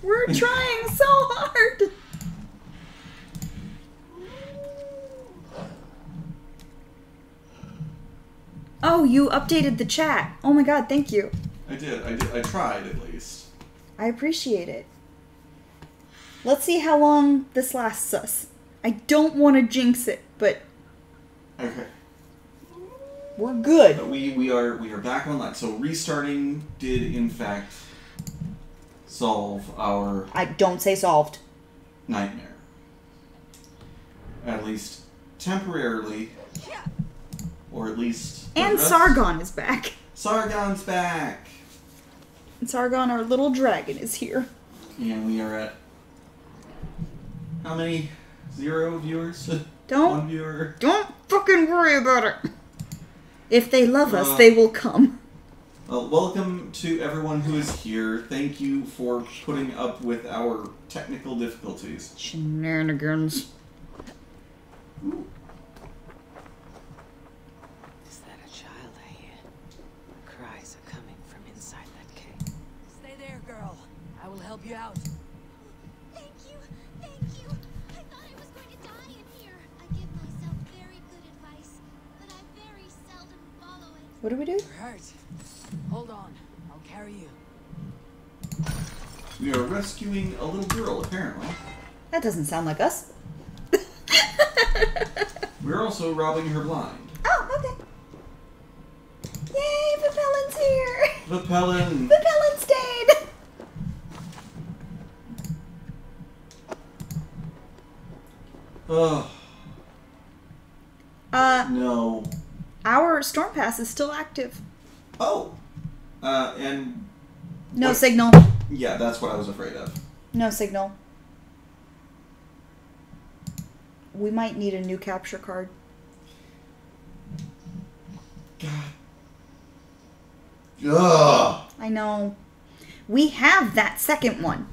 We're trying so hard. Oh, you updated the chat. Oh my god, thank you. I did. I tried, at least. I appreciate it. Let's see how long this lasts us. I don't want to jinx it, but... Okay. We're good. We are back online. So restarting did, in fact, solve our... I don't say solved. Nightmare. At least temporarily. Or at least... And Sargon is back. Sargon's back! And Sargon, our little dragon, is here. And we are at... How many? 0 viewers? Don't... 1 viewer? Don't fucking worry about it. If they love us, they will come. Well, welcome to everyone who is here. Thank you for putting up with our technical difficulties. Shenanigans. Ooh. Is that a child I hear? Cries are coming from inside that cave. Stay there, girl. I will help you out. Thank you. Thank you. I thought I was going to die in here. I give myself very good advice, but I very seldom follow it. What do we do? You're hurt. Hold on. I'll carry you. We are rescuing a little girl, apparently. That doesn't sound like us. We're also robbing her blind. Oh, okay. Yay, Vapellin's here! Vapellin! Vapellin stayed! Ugh. No. Our storm pass is still active. Oh! And... No what- signal. Yeah, that's what I was afraid of. No signal. We might need a new capture card. God. Ugh! I know. We have that second one.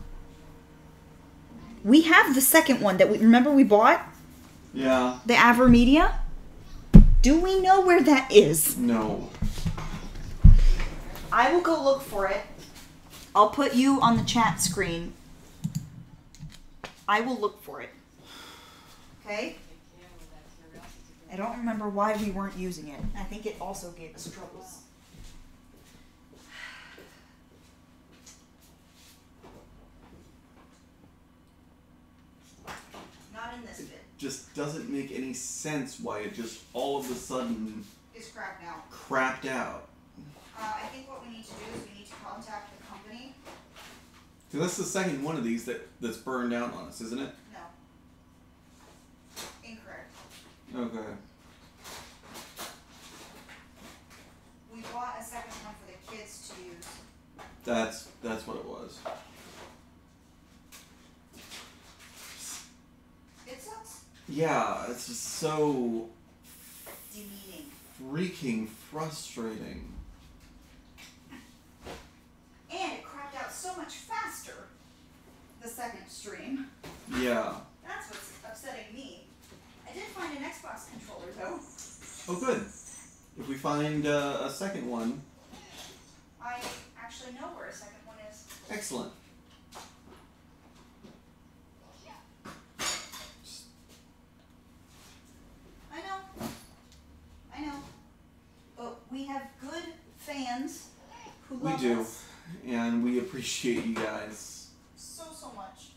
We have the second one that we remember we bought? Yeah. The Avermedia? Do we know where that is? No. I will go look for it. I'll put you on the chat screen. I will look for it. Okay? I don't remember why we weren't using it. I think it also gave us troubles. Not in this bit. Just doesn't make any sense why it just all of a sudden It's cracked now. crapped out. I think what we need to do is we need to contact the company. Because that's the second one of these that's burned out on us, isn't it? No. Incorrect. Okay. We bought a second one for the kids to use. That's what it was. It sucks. Yeah, it's just so Demeaning. freaking frustrating. And it cracked out so much faster the second stream. Yeah. That's what's upsetting me. I did find an Xbox controller though. Oh, good. If we find a second one, I actually know where a second one is. excellent. I know. But we have good fans who We love do, us and we appreciate you guys. so much.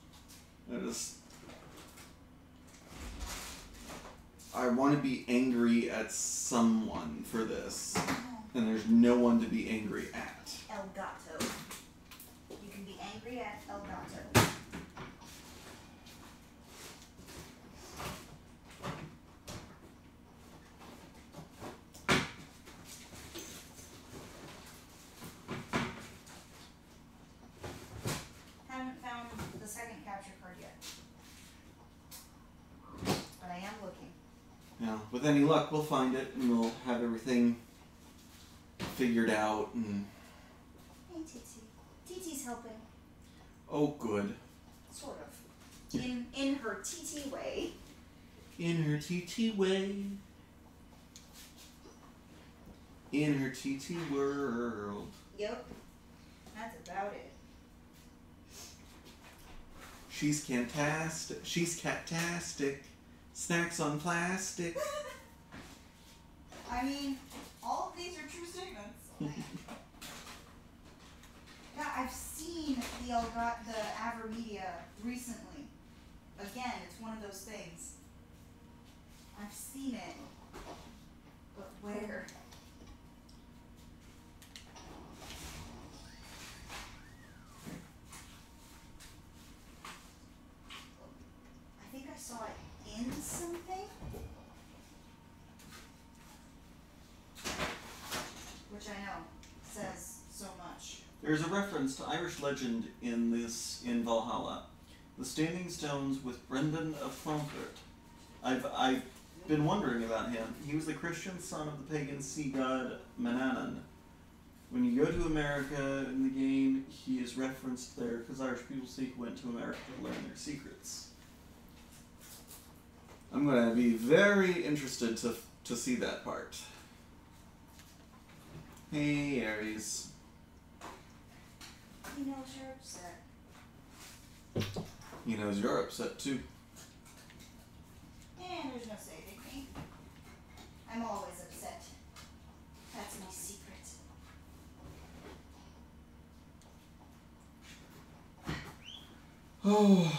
I want to be angry at someone for this, and there's no one to be angry at. El Gato. You can be angry at El Gato. Haven't found the second capture card yet. But I am looking. Yeah, with any luck, we'll find it, and we'll have everything figured out. And Hey, Titi. Titi's helping. oh, good. Sort of. In her TT way. In her TT way. In her TT world. Yep. That's about it. She's cantastic. She's catastic. Snacks on plastic. I mean, all of these are true statements. Yeah, I've seen the Avermedia recently. Again, it's one of those things. I've seen it. But where? I think I saw it in something. Which I know says so much. There's a reference to Irish legend in Valhalla. The Standing Stones with Brendan of Frankfurt. I've been wondering about him. He was the Christian son of the pagan sea god Manannan. When you go to America in the game, he is referenced there because Irish people say he went to America to learn their secrets. I'm going to be very interested to see that part. Hey, Aries. He knows you're upset. He knows you're upset too. And there's no saving me. I'm always upset. That's my secret. Oh.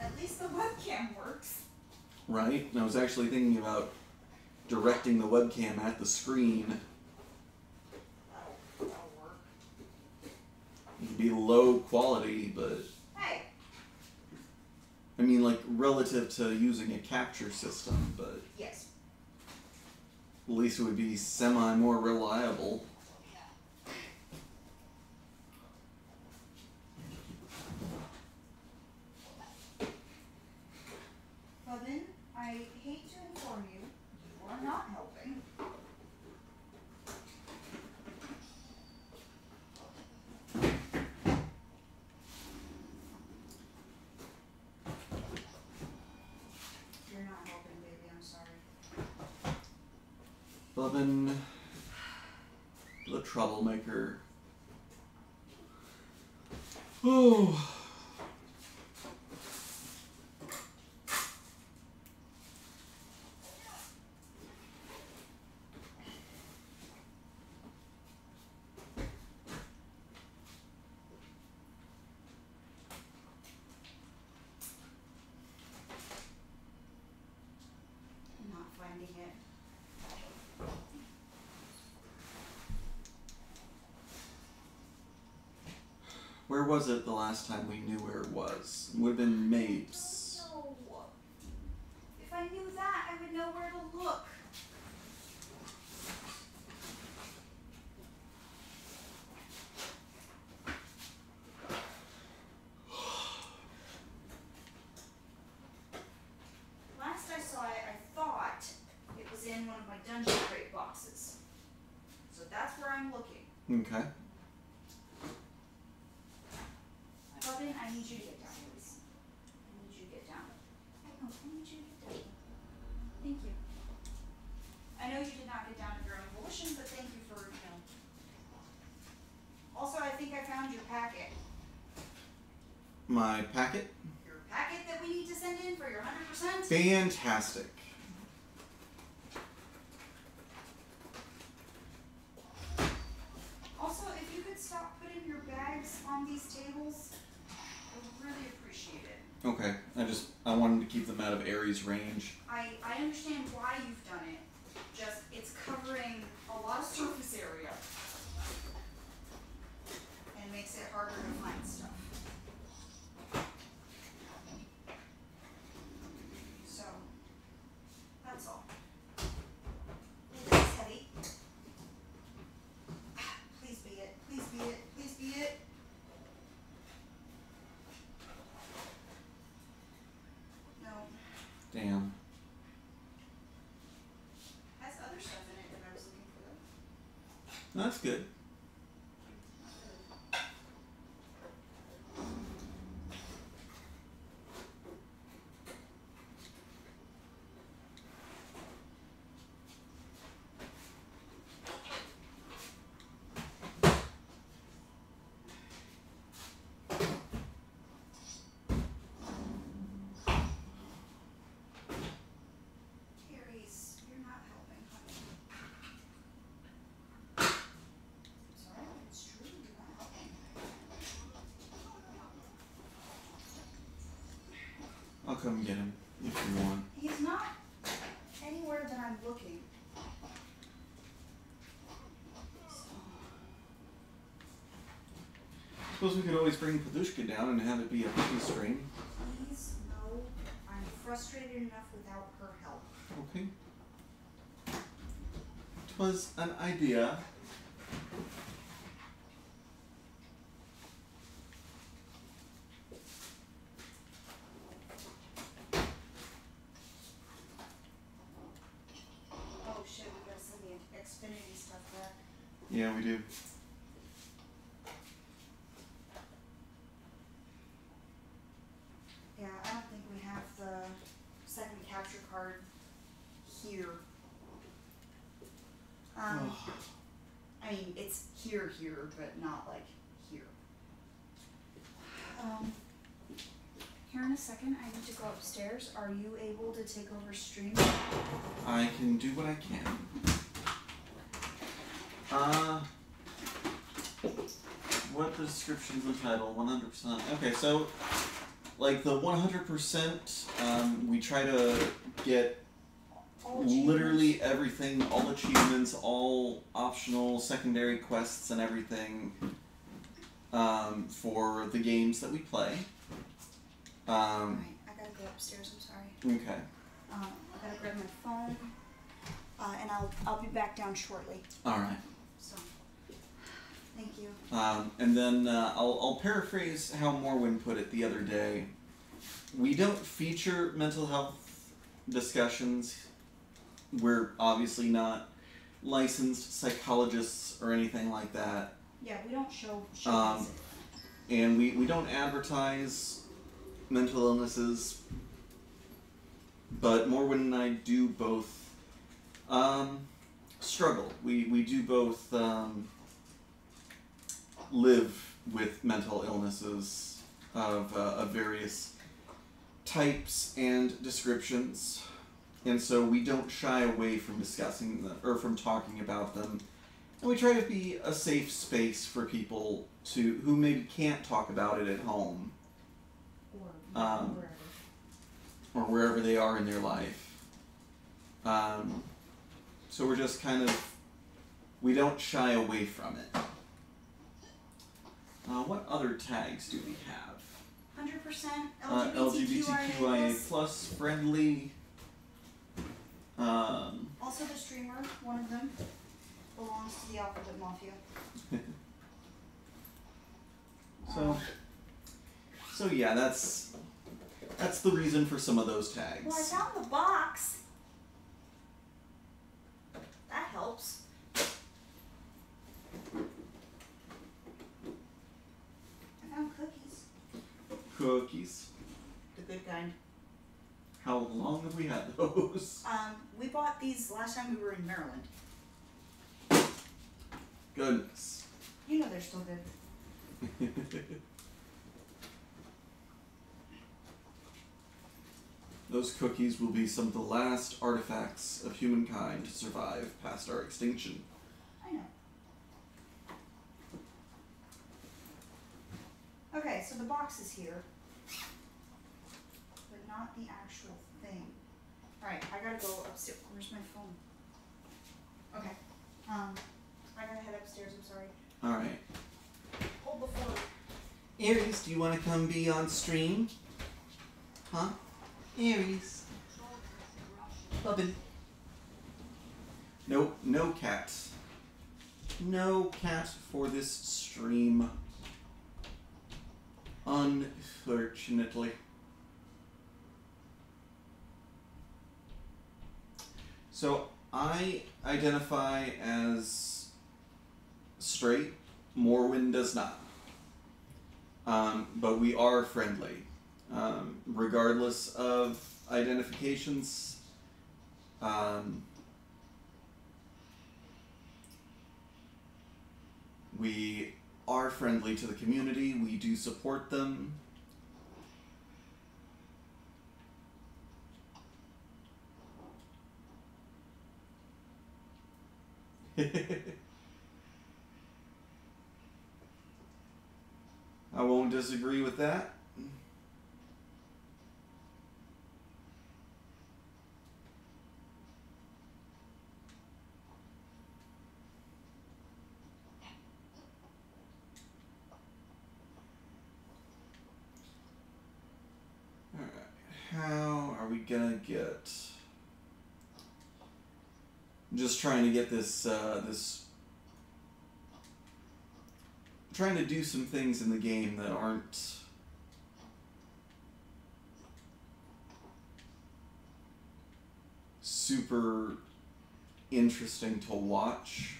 At least the webcam works. Right? And I was actually thinking about directing the webcam at the screen. That'll work. It'd be low quality, but Hey, I mean, like, relative to using a capture system, but yes. at least it would be semi-more reliable. Robin, I hate to inform you, you are not helping. You're not helping, baby, I'm sorry. Bubin, the troublemaker. Oh. I'm not finding it. Where was it the last time we knew where it was? It would have been Mapes. No. If I knew that, I would know where to look. Last I saw it, I thought it was in one of my dungeon crate boxes. So that's where I'm looking. Okay. Robin, I need you to get down, please. I need you to get down. I need you to get down. Thank you. I know you did not get down of your own volition, but thank you for, Also, I think I found your packet. My packet? Your packet that we need to send in for your 100%? Fantastic. Also, if you could stop putting your bags on these tables, I would really appreciate it. Okay. I wanted to keep them out of Aries' range. I understand why you've done it. Just, it's covering a lot of surface area. And makes it harder to find stuff. So, that's all. This is heavy. Please be it. Please be it. Please be it. No. Damn. Has other stuff in it that I was looking for. That's good. come get him if you want. He's not anywhere that I'm looking. Suppose we could always bring Padushka down and have it be a cookie stream. Please, no. I'm frustrated enough without her help. Okay. 'Twas an idea. Oh shit, we gotta send the Xfinity stuff back. Yeah, we do. Yeah, I don't think we have the second capture card here. I mean, it's here, but not like here. Here in a second, I need to go upstairs. Are you able to take over stream? I can do what I can. What the description's entitled? 100%. Okay, so like the 100%, we try to get literally everything, all achievements, all optional secondary quests and everything for the games that we play. Alright, I gotta go upstairs, I'm sorry. Okay. I gotta grab my phone, and I'll be back down shortly. Alright. So, thank you. And then I'll paraphrase how Morwin put it the other day. We don't feature mental health discussions. We're obviously not licensed psychologists or anything like that. Yeah, we don't showcase it. And we don't advertise mental illnesses. But Morwin and I do both struggle. We do both live with mental illnesses of various types and descriptions. And so we don't shy away from discussing them, or from talking about them. And we try to be a safe space for people who maybe can't talk about it at home. Or wherever. Or wherever they are in their life. So we're just kind of, we don't shy away from it. What other tags do we have? 100% LGBTQIA plus friendly. Also the streamer, one of them, belongs to the Alphabet Mafia. So yeah, that's the reason for some of those tags. Well, I found the box. That helps. I found cookies. Cookies. The good kind. How long have we had those? We bought these last time we were in Maryland. Goodness. You know they're still good. Those cookies will be some of the last artifacts of humankind to survive past our extinction. I know. Okay, so the box is here. But not the actual thing. Alright, I gotta go upstairs. Where's my phone? Okay. I gotta head upstairs, I'm sorry. Alright. Hold the phone. Aries, do you want to come be on stream? Huh? Aries. Bubbin. Nope, no cat. No cat for this stream. Unfortunately. So, I identify as straight. Morwin does not. But we are friendly. Regardless of identifications, we are friendly to the community. We do support them. I won't disagree with that. gonna get? I'm just trying to get this, trying to do some things in the game that aren't super interesting to watch.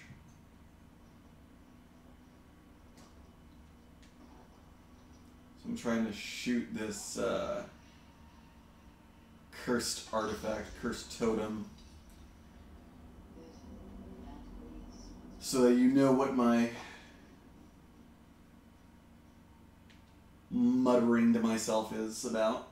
So I'm trying to shoot this cursed artifact, cursed totem, so that you know what my muttering to myself is about.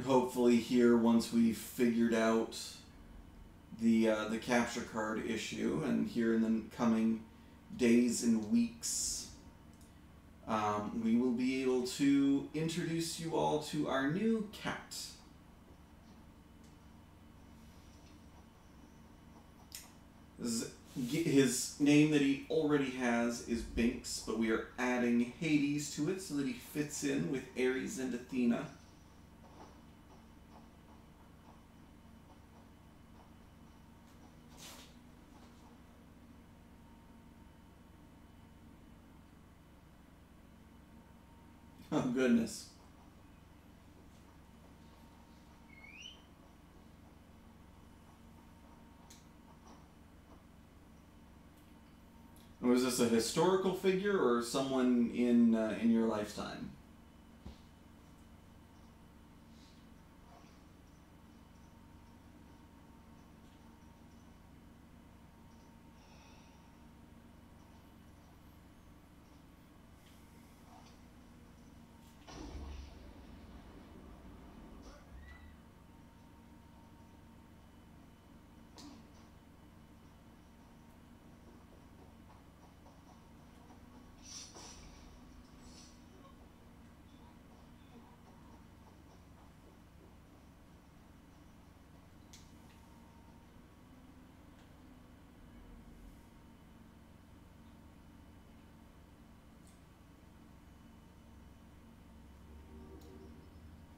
Hopefully here, once we've figured out the capture card issue, and here in the coming days and weeks, we will be able to introduce you all to our new cat. His name that he already has is Binks, but we are adding Hades to it so that he fits in with Ares and Athena. Oh, goodness. Was this a historical figure or someone in your lifetime?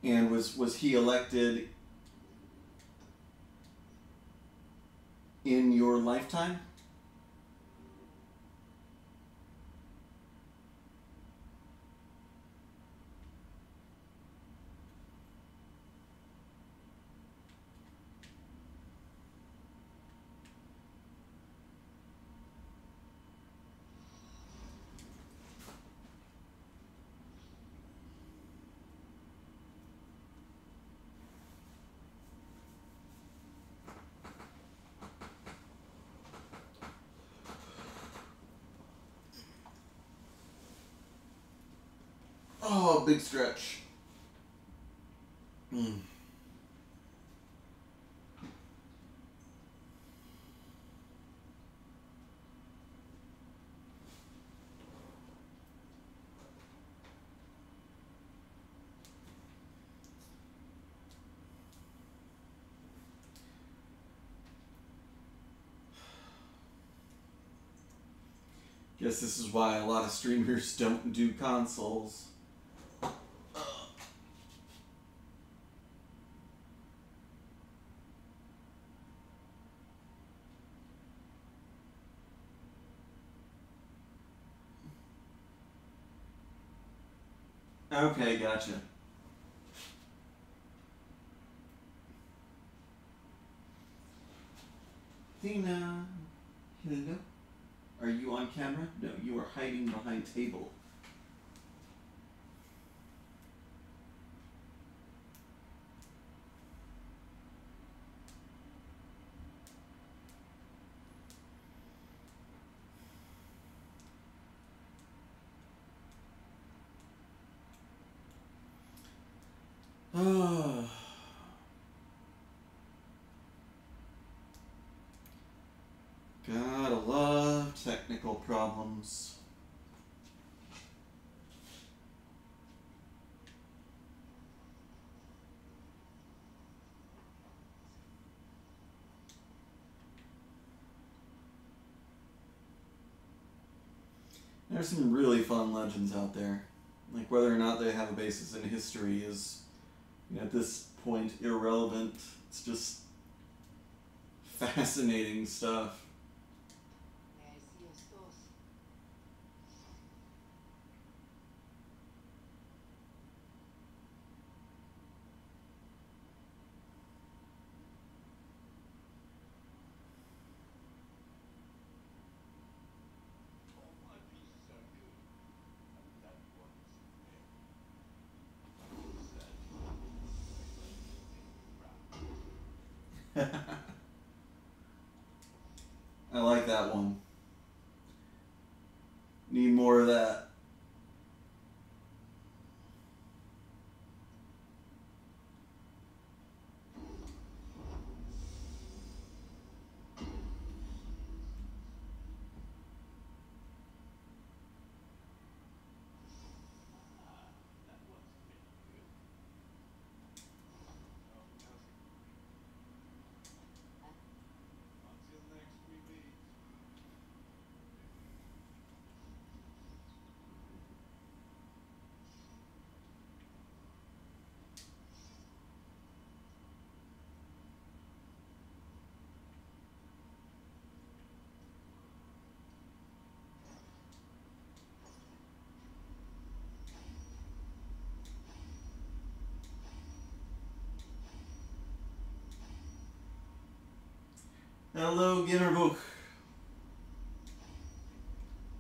And was he elected in your lifetime? Oh, big stretch. Guess this is why a lot of streamers don't do consoles. Okay, gotcha. Athena, hello? Are you on camera? No, you are hiding behind table. Oh. Gotta love technical problems. There's some really fun legends out there. Like, whether or not they have a basis in history is, you know, at this point, irrelevant. It's just fascinating stuff. I like that one. Need more of that. Hello, Ginnerbook.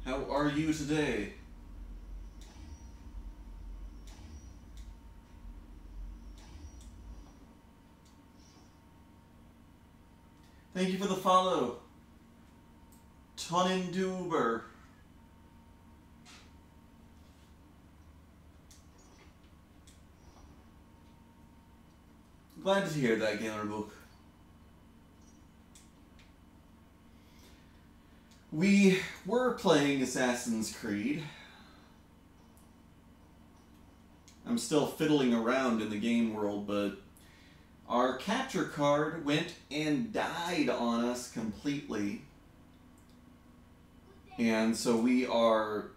How are you today? Thank you for the follow. Toninduber. Glad to hear that, Ginnerbook. We were playing Assassin's Creed. I'm still fiddling around in the game world, but our capture card went and died on us completely. And so we are,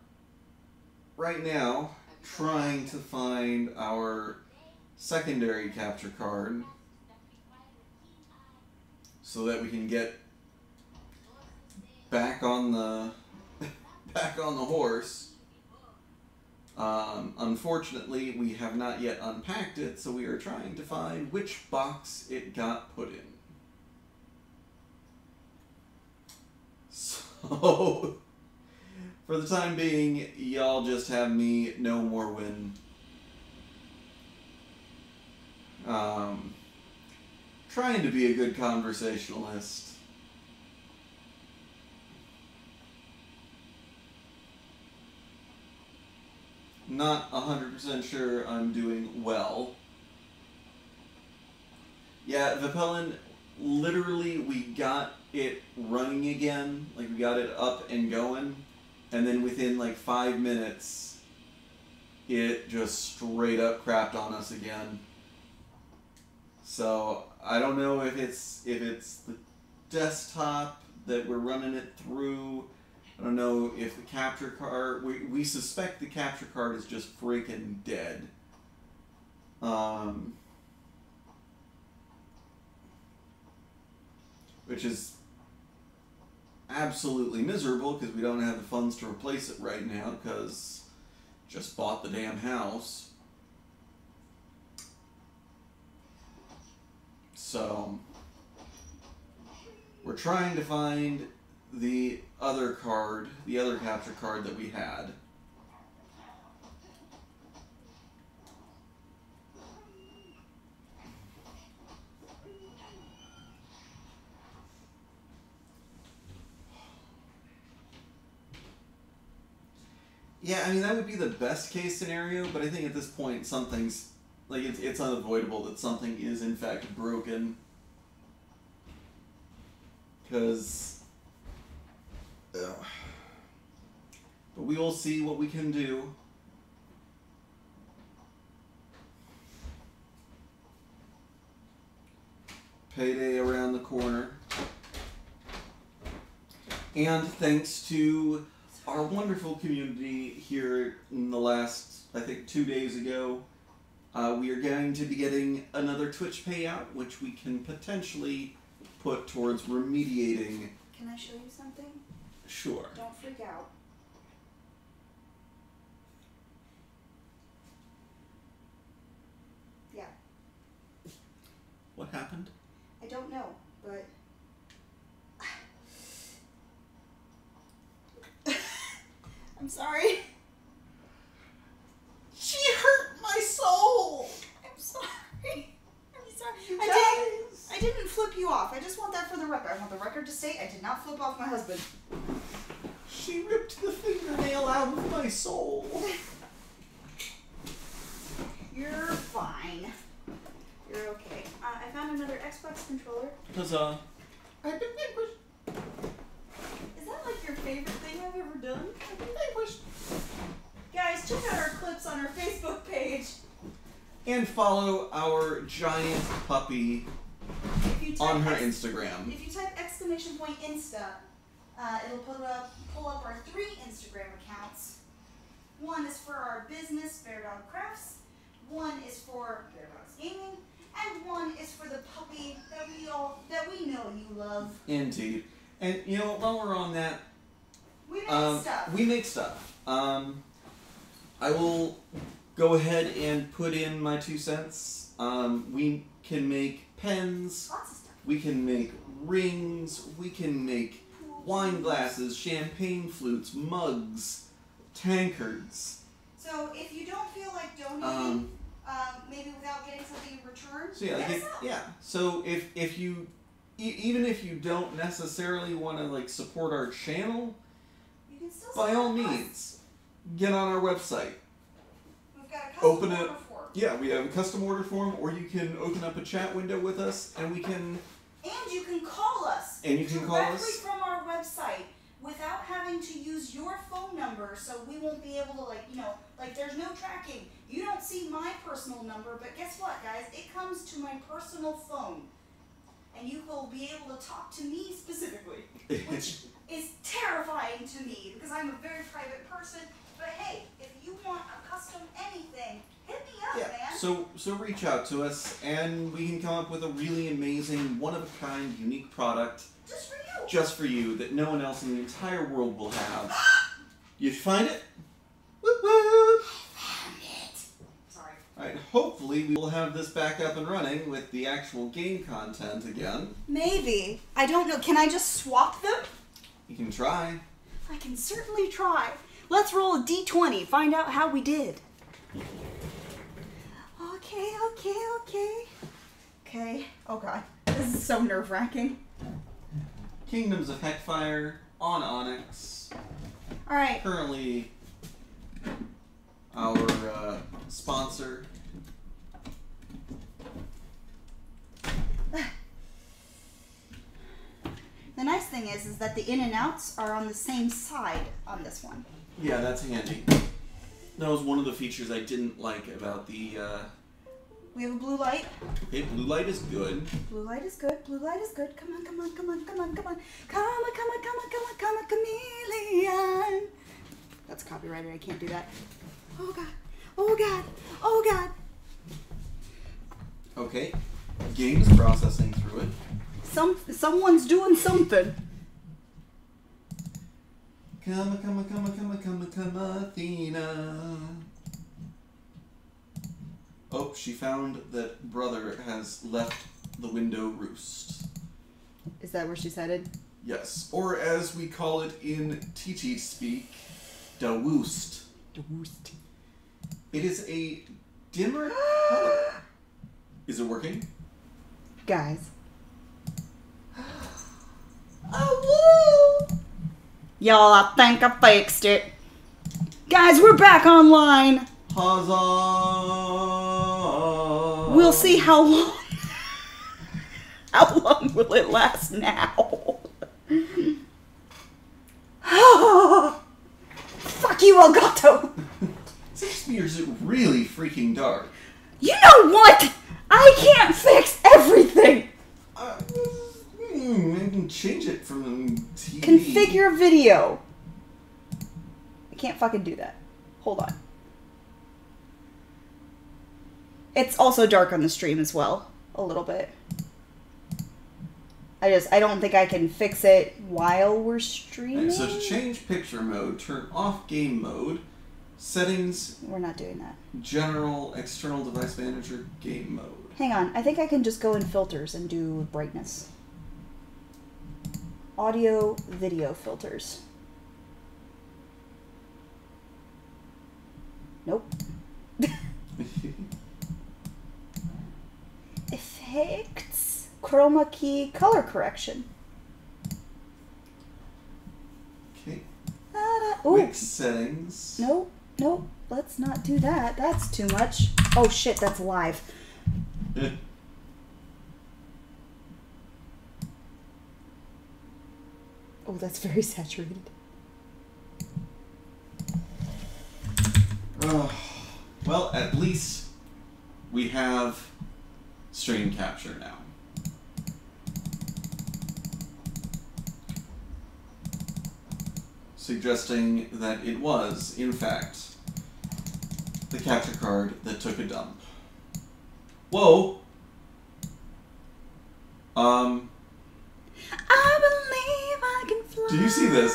right now, trying to find our secondary capture card so that we can get back on the horse. Unfortunately, we have not yet unpacked it, so we are trying to find which box it got put in. So, for the time being, y'all just have me no more win. Trying to be a good conversationalist. Not 100% sure I'm doing well. Yeah, Vipelin, literally we got it running again. Like, we got it up and going. And then within like 5 minutes, it just straight up crapped on us again. So, I don't know if it's the desktop that we're running it through. I don't know if the capture card... We suspect the capture card is just freaking dead. Which is absolutely miserable because we don't have the funds to replace it right now because just bought the damn house. So, we're trying to find the other card, the other capture card that we had. Yeah, I mean, that would be the best case scenario, but I think at this point something's, like, it's unavoidable that something is in fact broken. Because, but we will see what we can do. Payday around the corner. And thanks to our wonderful community here in the last, I think, 2 days ago, we are going to be getting another Twitch payout, which we can potentially put towards remediating. Can I show you something? Sure. Don't freak out. Yeah. What happened? I don't know, but... I'm sorry. She hurt my soul! I'm sorry. I'm sorry. You I didn't flip you off. I just want that for the record. I want the record to state I did not flip off my husband. She ripped the fingernail out of my soul. You're fine. You're okay. I found another Xbox controller. Huzzah. I've been vanquished. Is that like your favorite thing I've ever done? I've been vanquished. Guys, check out our clips on our Facebook page. And follow our giant puppy on her Instagram. If you type !Insta, it'll pull up our 3 Instagram accounts. One is for our business, Bear Dog Crafts. One is for Bear Dogs Gaming, and one is for the puppy that we know you love. Indeed. And you know, while we're on that, We make stuff. We make stuff. I will go ahead and put in my 2 cents. We can make pens. Lots of stuff. We can make rings. We can make wine glasses, champagne flutes, mugs, tankards. So if you don't feel like donating, maybe without getting something in return, So yeah, let us know. yeah. So if you even if you don't necessarily want to like support our channel, You can still by all support us. means, get on our website. We've got a custom Open it. order form. Yeah, we have a custom order form, or you can open up a chat window with us, and we can. And you can call us. And you can call directly us. from our website without having to use your phone number, so we won't be able to like there's no tracking. You don't see my personal number, but guess what, guys? It comes to my personal phone. And you will be able to talk to me specifically, which is terrifying to me because I'm a very private person. But hey, if you want a custom anything, hit me up, Yeah. man. So reach out to us, and we can come up with a really amazing, one-of-a-kind, unique product Just for you. just for you that no one else in the entire world will have. You find it? Whoop whoop! Found it. Sorry. Alright, hopefully we will have this back up and running with the actual game content again. Maybe. I don't know. Can I just swap them? You can try. I can certainly try. Let's roll a d20. Find out how we did. Okay. Oh god. This is so nerve-wracking. Kingdoms of Heckfire on Onyx. Alright. Currently our sponsor. The nice thing is that the in and outs are on the same side on this one. Yeah, that's handy. That was one of the features I didn't like about the We have a blue light. okay, blue light is good. Blue light is good. Blue light is good. Come on. Come on, chameleon. That's copyrighted. I can't do that. Oh god. Okay. Game is processing through it. Someone's doing something. Come, Athena. Oh, she found that brother has left the window roost. Is that where she's headed? Yes, or as we call it in TT speak, da woost. It is a dimmer color. Is it working? Guys. Oh, woo! Y'all, I think I fixed it. Guys, we're back online. Huzzah! We'll see how long. How long will it last now? Fuck you, Elgato. This mirror's really freaking dark. You know what? I can't fix everything. I can change it from TV. Configure video. I can't fucking do that. Hold on. It's also dark on the stream as well. A little bit. I don't think I can fix it while we're streaming. Okay, so to change picture mode, turn off game mode, settings, We're not doing that. general, external device manager, game mode. Hang on. I think I can just go in filters and do brightness. Audio, video filters. Nope. Effects, chroma key, color correction. Okay. Ooh. Quick settings. Nope, nope. Let's not do that. That's too much. Oh shit, that's live. Oh, that's very saturated. Well, at least we have stream capture now. Suggesting that it was, in fact, the capture card that took a dump. Whoa! I believe I can fly. Do you see this?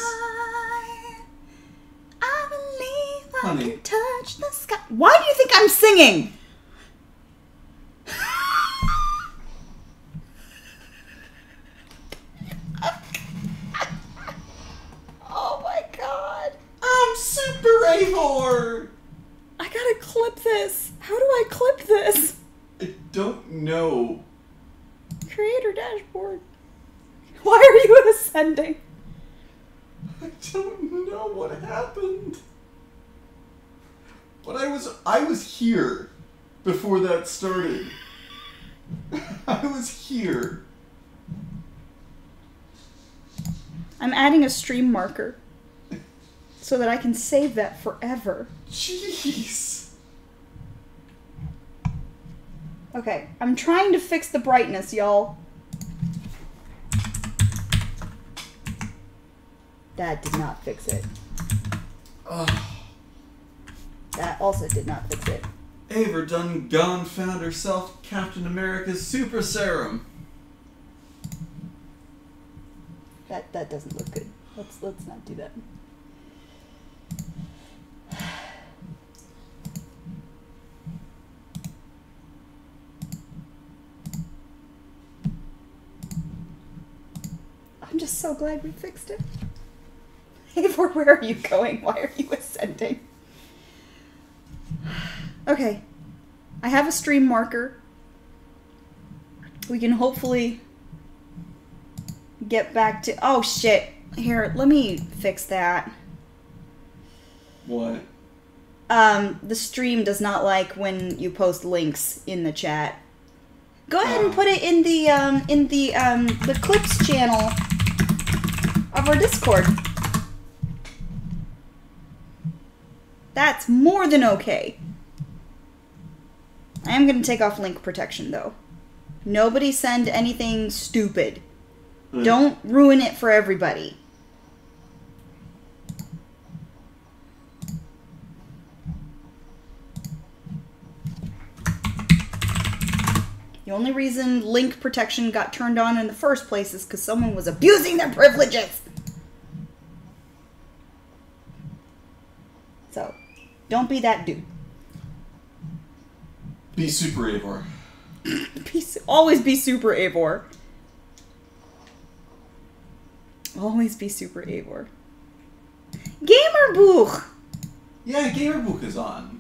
I believe I Honey. can touch the sky. Why do you think I'm singing? Oh my god. I'm Super Avor! I gotta clip this. How do I clip this? I don't know. Creator dashboard. Why are you ascending? I don't know what happened. But I was here before that started. I was here. I'm adding a stream marker so that I can save that forever. Jeez. Okay, I'm trying to fix the brightness, y'all. That did not fix it. Ugh. That also did not fix it. Avor done gone found herself Captain America's super serum. That doesn't look good. Let's not do that. I'm just so glad we fixed it. Eivor, where are you going? Why are you ascending? Okay. I have a stream marker. We can hopefully get back to... Oh, shit. Here, let me fix that. What? The stream does not like when you post links in the chat. Go ahead and put it in the clips channel of our Discord. That's more than okay. I am going to take off link protection, though. Nobody send anything stupid. Don't ruin it for everybody. The only reason link protection got turned on in the first place is because someone was abusing their privileges. So, don't be that dude. Be Super Avor. Always be Super Avor. Always be Super Avor. Gamerbuch! Yeah, Gamerbook is on.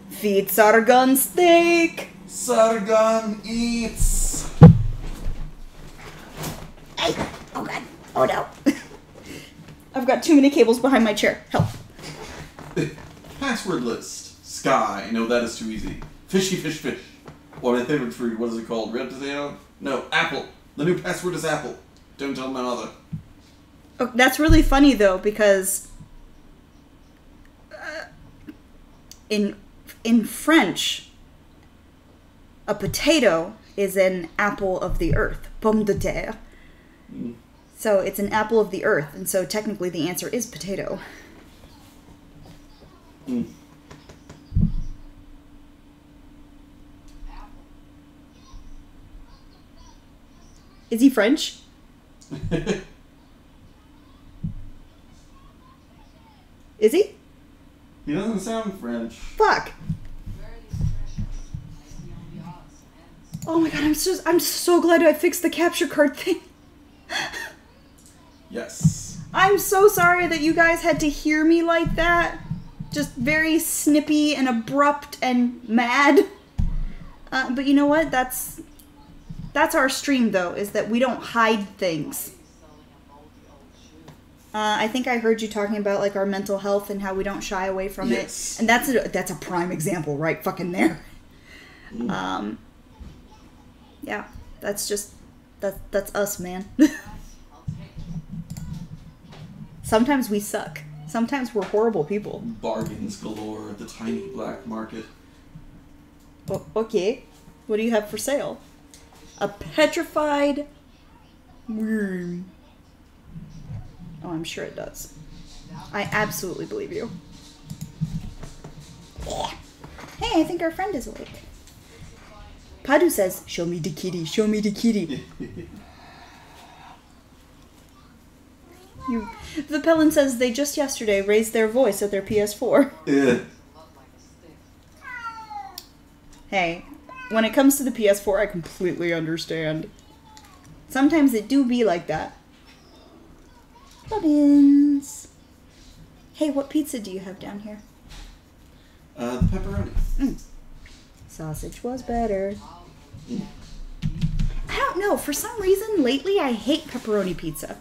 Feed Sargon steak! Sargon eats. Hey! Oh god. Oh no. I've got too many cables behind my chair. Help. Password list. Sky. No, that is too easy. Fishy fish fish. Or my favorite fruit, what is it called? Red potato? No, apple. The new password is apple. Don't tell my mother. Oh, that's really funny though, because in French, a potato is an apple of the earth, pomme de terre. Mm. So it's an apple of the earth, and so technically the answer is potato. Mm. Is he French? Is he? He doesn't sound French. Fuck. Oh my god, I'm so glad I fixed the capture card thing. Yes. I'm so sorry that you guys had to hear me like that. Just very snippy and abrupt and mad. But you know what? That's our stream though, is that we don't hide things. I think I heard you talking about like our mental health and how we don't shy away from it. And that's a prime example right fucking there. Mm. Yeah, that's us, man. Sometimes we suck. Sometimes we're horrible people. Bargains galore at the tiny black market. Okay. What do you have for sale? A petrified worm. Oh, I'm sure it does. I absolutely believe you. Yeah. Hey, I think our friend is awake. Padu says, "Show me the kitty, show me the kitty." The Pellin says they just yesterday raised their voice at their PS4. Yeah. Hey, when it comes to the PS4, I completely understand. Sometimes it do be like that. Bobbins. Hey, what pizza do you have down here? The pepperoni. Mm. Sausage was better. Mm. I don't know. For some reason, lately I hate pepperoni pizza.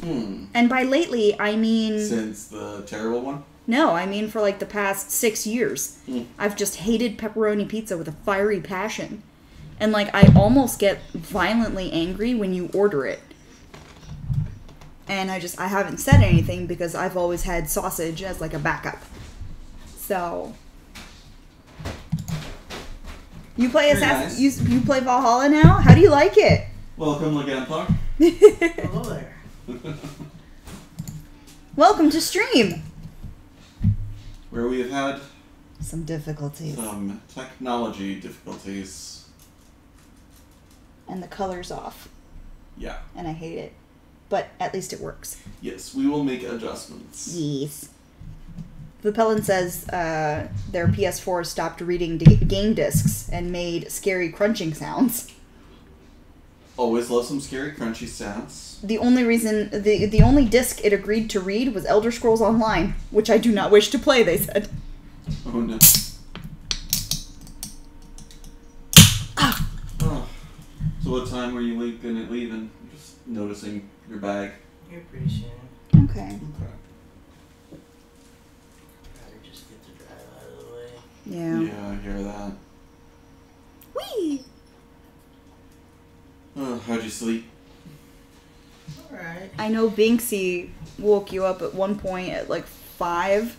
Hmm. And by lately, I mean... Since the terrible one? No, I mean for like the past 6 years. Mm. I've just hated pepperoni pizza with a fiery passion. And like, I almost get violently angry when you order it. And I haven't said anything because I've always had sausage as like a backup. So... You play Assassin's... You play Valhalla now? How do you like it? Welcome again, Clark. Hello there. Welcome to stream. Where we have had Some difficulties. some technology difficulties. And the color's off. Yeah. And I hate it. But at least it works. Yes, we will make adjustments. Yes. Vipellin says their PS4 stopped reading game discs and made scary crunching sounds. Always love some scary crunchy sounds. The only reason, the only disc it agreed to read was Elder Scrolls Online, which I do not wish to play, they said. Oh no. Ah. Oh. So what time were you leaving? Just noticing your bag. You're pretty soon. Okay. Okay. Rather just get the drive out of the way. Yeah. Yeah, I hear that. Whee! How'd you sleep? Alright. I know Binksy woke you up at one point at like 5.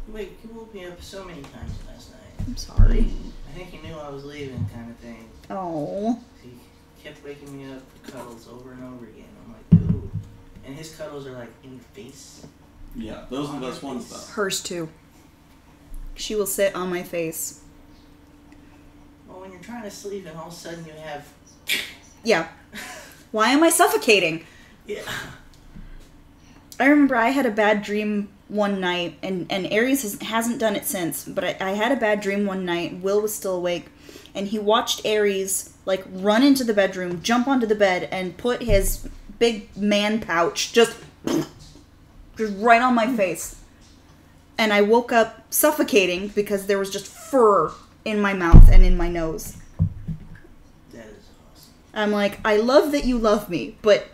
Wait, you woke me up so many times last night. I'm sorry. I think he knew I was leaving, kind of thing. Oh. He kept waking me up for cuddles over and over again. I'm like, ooh. And his cuddles are like in your face. Yeah, those are the best ones though. Hers too. She will sit on my face. Well, when you're trying to sleep and all of a sudden you have... Yeah. Why am I suffocating? Yeah. I remember I had a bad dream one night, and Aries hasn't done it since, but I had a bad dream one night. Will was still awake, and he watched Aries, like, run into the bedroom, jump onto the bed, and put his big man pouch just right on my face. And I woke up suffocating because there was just fur in my mouth and in my nose. That is awesome. I'm like, I love that you love me, but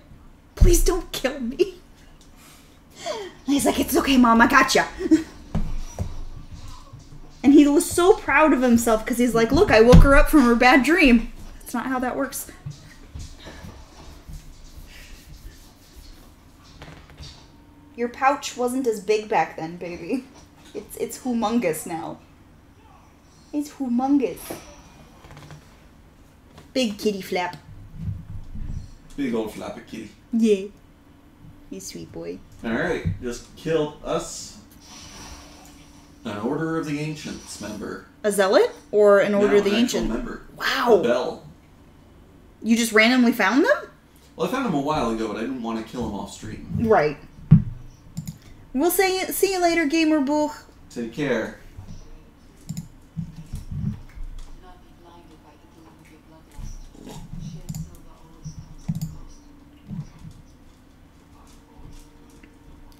please don't kill me. And he's like, it's okay, Mom, I gotcha. And he he was so proud of himself because he's like, look, I woke her up from her bad dream. That's not how that works. Your pouch wasn't as big back then, baby. It's humongous now. It's humongous. Big kitty flap. Big old flappy kitty. Yeah. You sweet boy. Alright, just killed us. An Order of the Ancients member. A zealot? Or an Order No, of the an actual Ancient? member. Wow. A bell. You just randomly found them? Well, I found him a while ago, but I didn't want to kill him off stream. Right. We'll see you later, Gamer Buch. Take care.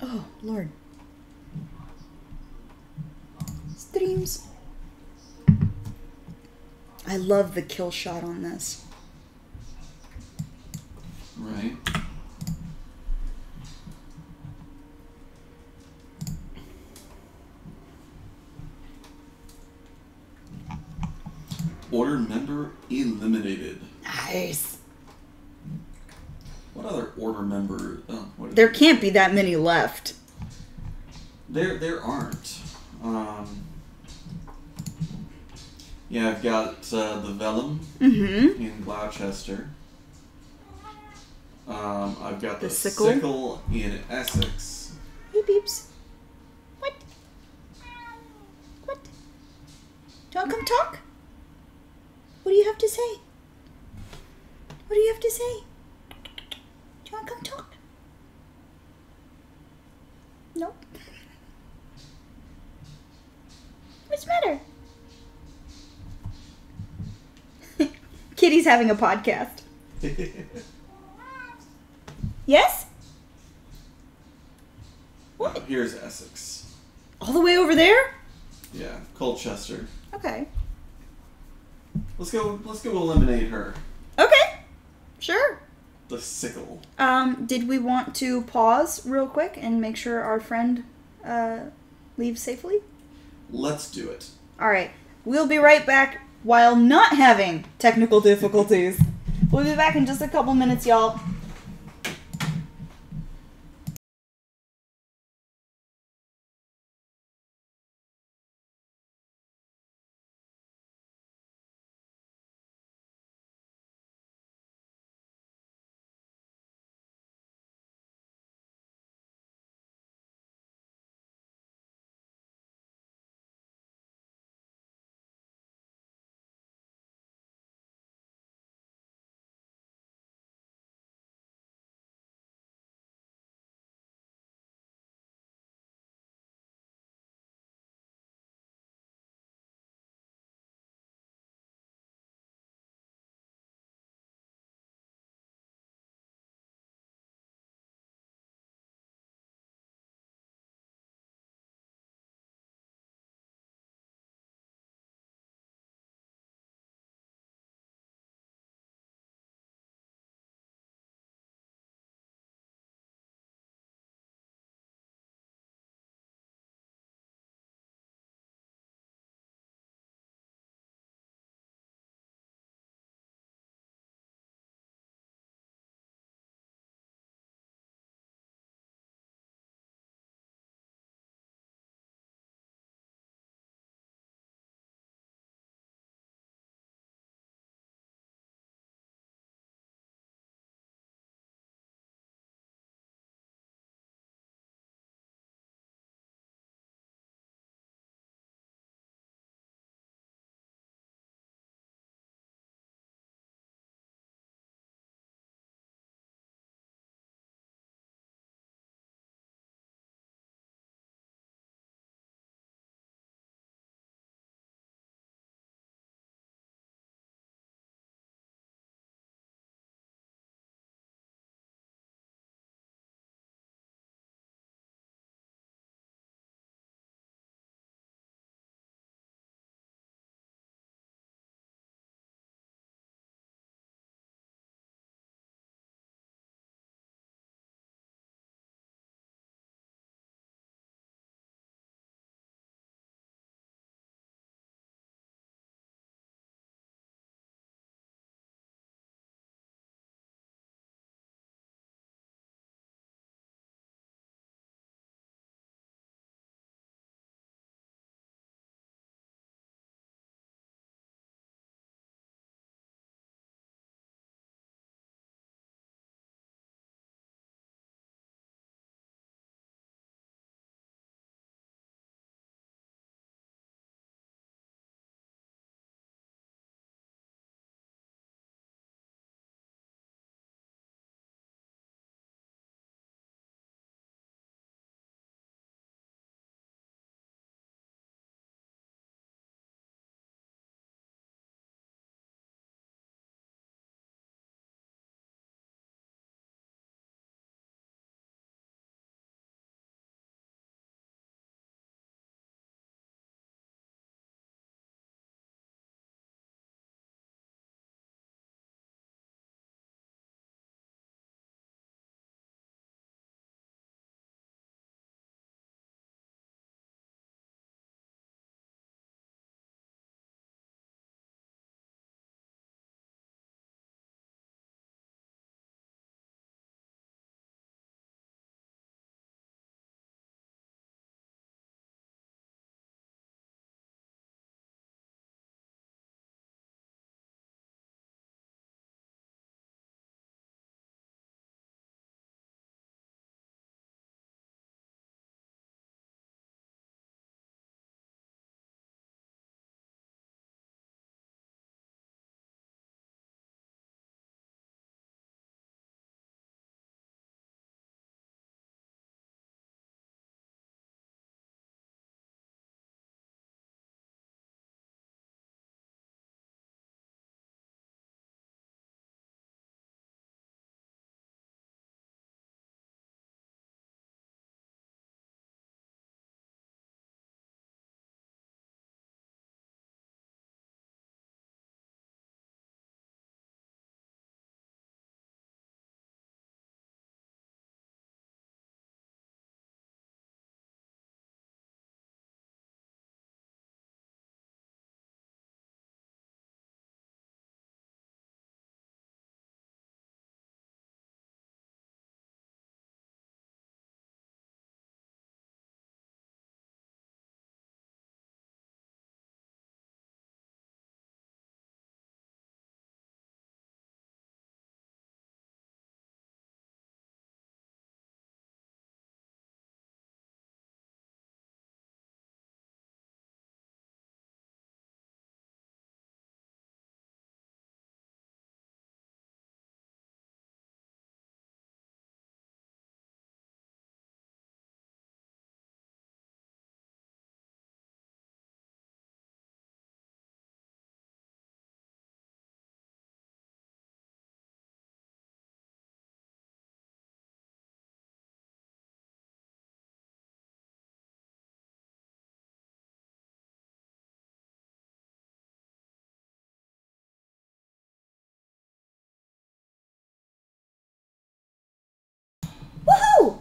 Oh, Lord. Streams. I love the kill shot on this. Right. Order member eliminated. Nice. What other order member? There can't be that many left. There aren't. Yeah, I've got the Vellum in Gloucester. I've got the sickle in Essex. Hey, peeps. What? What? Do you want to come talk? What do you have to say? What do you have to say? Do you want to come talk? Nope. What's the matter? Kitty's having a podcast. Yes? What? Here's Essex. All the way over there? Yeah, Colchester. Okay. Let's go eliminate her. Okay. Sure. The sickle. Did we want to pause real quick and make sure our friend leaves safely? Let's do it. All right. We'll be right back while not having technical difficulties. We'll be back in just a couple minutes, y'all.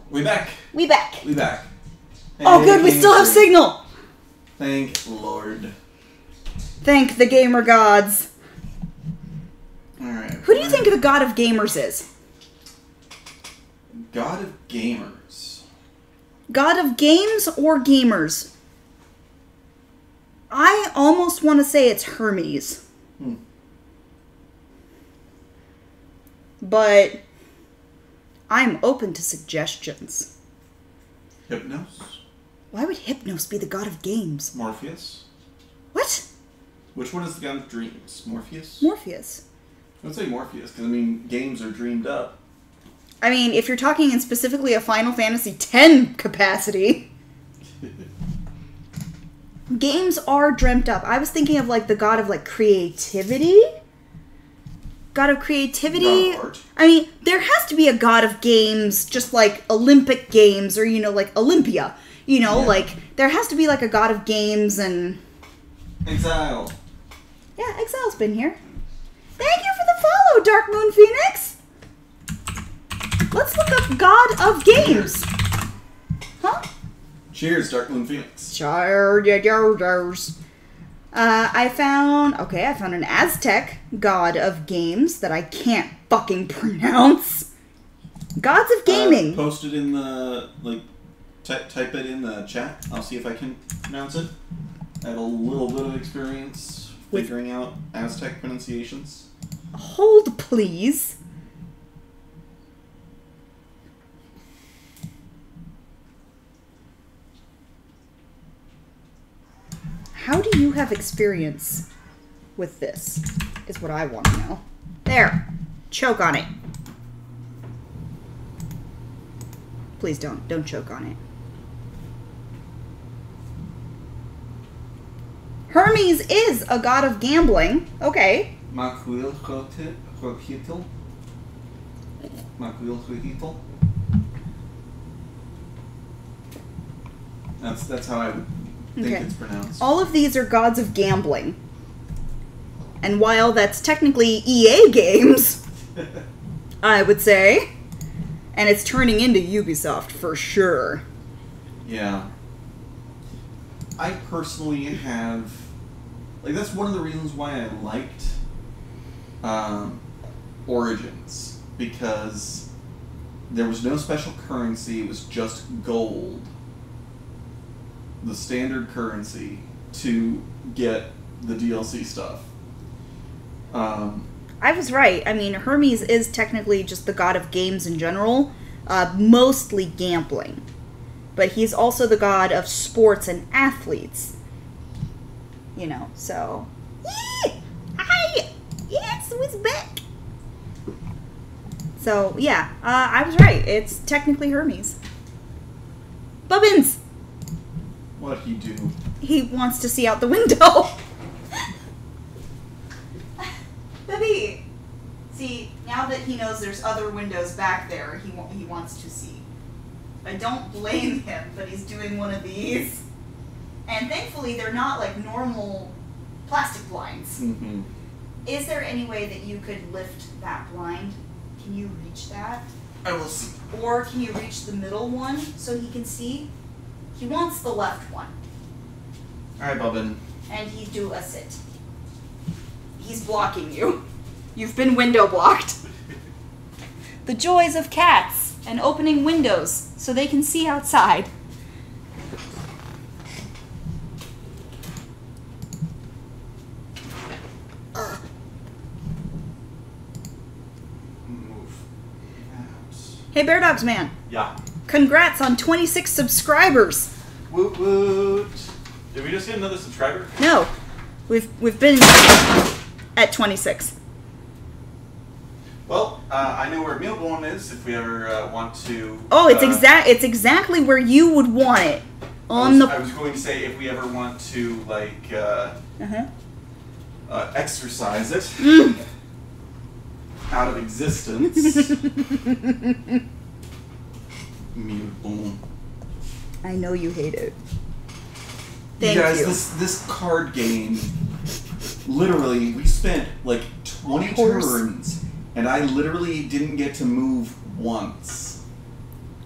We back. We back. We back. Oh, good. We still have signal. Thank Lord. Thank the gamer gods. All right. Who do you think the god of gamers is? God of gamers. God of games or gamers? I almost want to say it's Hermes. But I'm open to suggestions. Hypnos. Why would Hypnos be the god of games? Morpheus. What? Which one is the god of dreams? Morpheus? Morpheus. I would say Morpheus, because, I mean, games are dreamed up. I mean, if you're talking in specifically a Final Fantasy X capacity, games are dreamt up. I was thinking of, like, the god of, like, creativity? God of creativity? God of art. I mean, there has to be a god of games, just like Olympic Games, or, you know, like Olympia. You know, like, there has to be, like, a god of games and... Exile. Yeah, Exile's been here. Thank you for the follow, Dark Moon Phoenix! Let's look up God of Games. Huh? Cheers, Dark Moon Phoenix. Cheers. I found an Aztec God of Games that I can't fucking pronounce. Gods of Gaming. Post it in the, like, type it in the chat. I'll see if I can pronounce it. I have a little bit of experience figuring out Aztec pronunciations. Hold, please. How do you have experience with this, is what I want to know. There. Choke on it. Please don't choke on it. Hermes is a god of gambling. Okay. Macuilhuitl. That's how I would think it's pronounced. All of these are gods of gambling. And while that's technically EA games, I would say, and it's turning into Ubisoft for sure. Yeah. I personally have... Like, that's one of the reasons why I liked Origins. Because there was no special currency, it was just gold. The standard currency to get the DLC stuff. I was right. I mean, Hermes is technically just the god of games in general, mostly gambling. But he's also the god of sports and athletes. You know, so... Yee! Hi! Yes, it's back! So, yeah, I was right. It's technically Hermes. Bubbins! What'd he do? He wants to see out the window. Bubby! See, now that he knows there's other windows back there, he wants to see. I don't blame him, but he's doing one of these. And thankfully, they're not like normal plastic blinds. Mm-hmm. Is there any way that you could lift that blind? Can you reach that? I will see. Or can you reach the middle one so he can see? He wants the left one. Alright, Bobbin. And he'd do a sit. He's blocking you. You've been window blocked. The joys of cats and opening windows so they can see outside. Hey, Bear Dogs Man. Yeah. Congrats on 26 subscribers. Woot woot. Did we just get another subscriber? No. We've been at 26. Well, I know where Mealbone is if we ever want to... Oh, it's exactly where you would want it. I was going to say if we ever want to, like, exercise it out of existence. Mealbone. I know you hate it. Thank you. Guys, this card game, literally, we spent like 20 turns, and I literally didn't get to move once.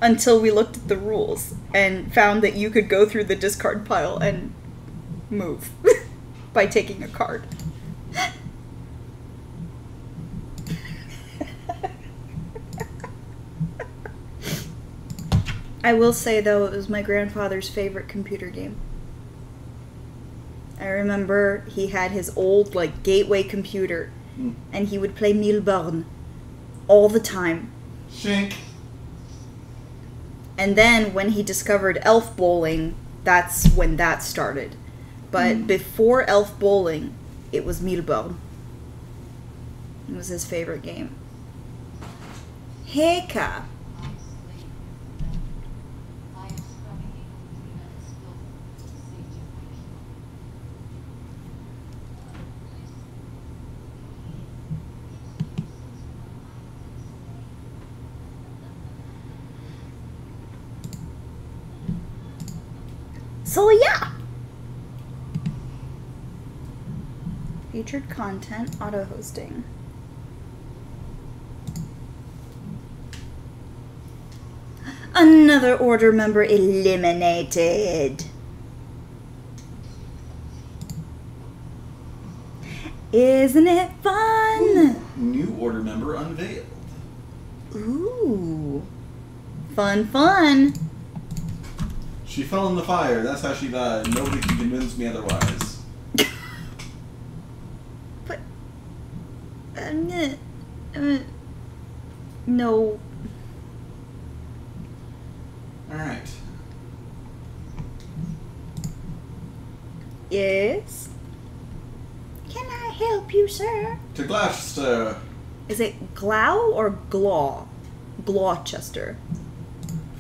until we looked at the rules and found that you could go through the discard pile and move by taking a card. I will say, though, it was my grandfather's favorite computer game. I remember he had his old, like, gateway computer, and he would play Milborn all the time. Shink. And then when he discovered Elf Bowling, that's when that started. But before Elf Bowling, it was Milborn. It was his favorite game. Heka. So yeah. Featured content, auto hosting. Another order member eliminated. Isn't it fun? Ooh, new order member unveiled. Ooh. Fun, fun. She fell in the fire. That's how she died. Nobody can convince me otherwise. But... no. Alright. Yes? Can I help you, sir? To Gloucester. Is it Glow or Glaw? Gloucester.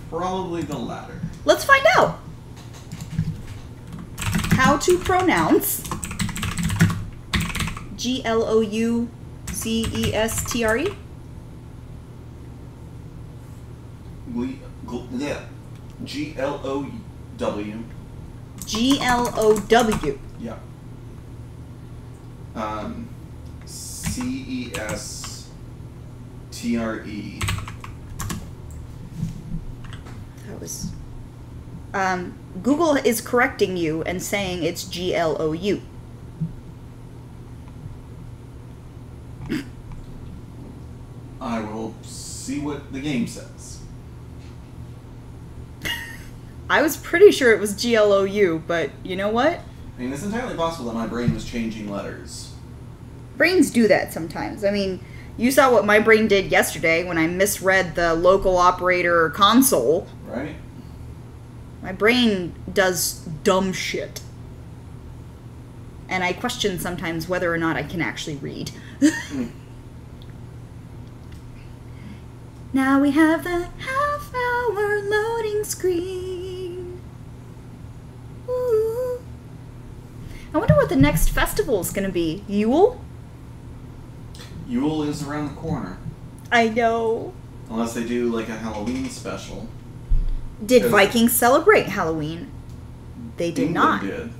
Probably the latter. Let's find out. How to pronounce Gloucestre? Yeah. G-L-O-W. Glow. Yeah. C-E-S-T-R-E. That was... Google is correcting you and saying it's G-L-O-U. I will see what the game says. I was pretty sure it was G-L-O-U, but you know what? I mean, it's entirely possible that my brain was changing letters. Brains do that sometimes. I mean, you saw what my brain did yesterday when I misread the local operator console. Right? My brain does dumb shit. And I question sometimes whether or not I can actually read. Now we have the half-hour loading screen. Ooh. I wonder what the next festival is going to be. Yule? Yule is around the corner. I know. Unless they do, like, a Halloween special. Did Vikings celebrate Halloween? They did England not. Did.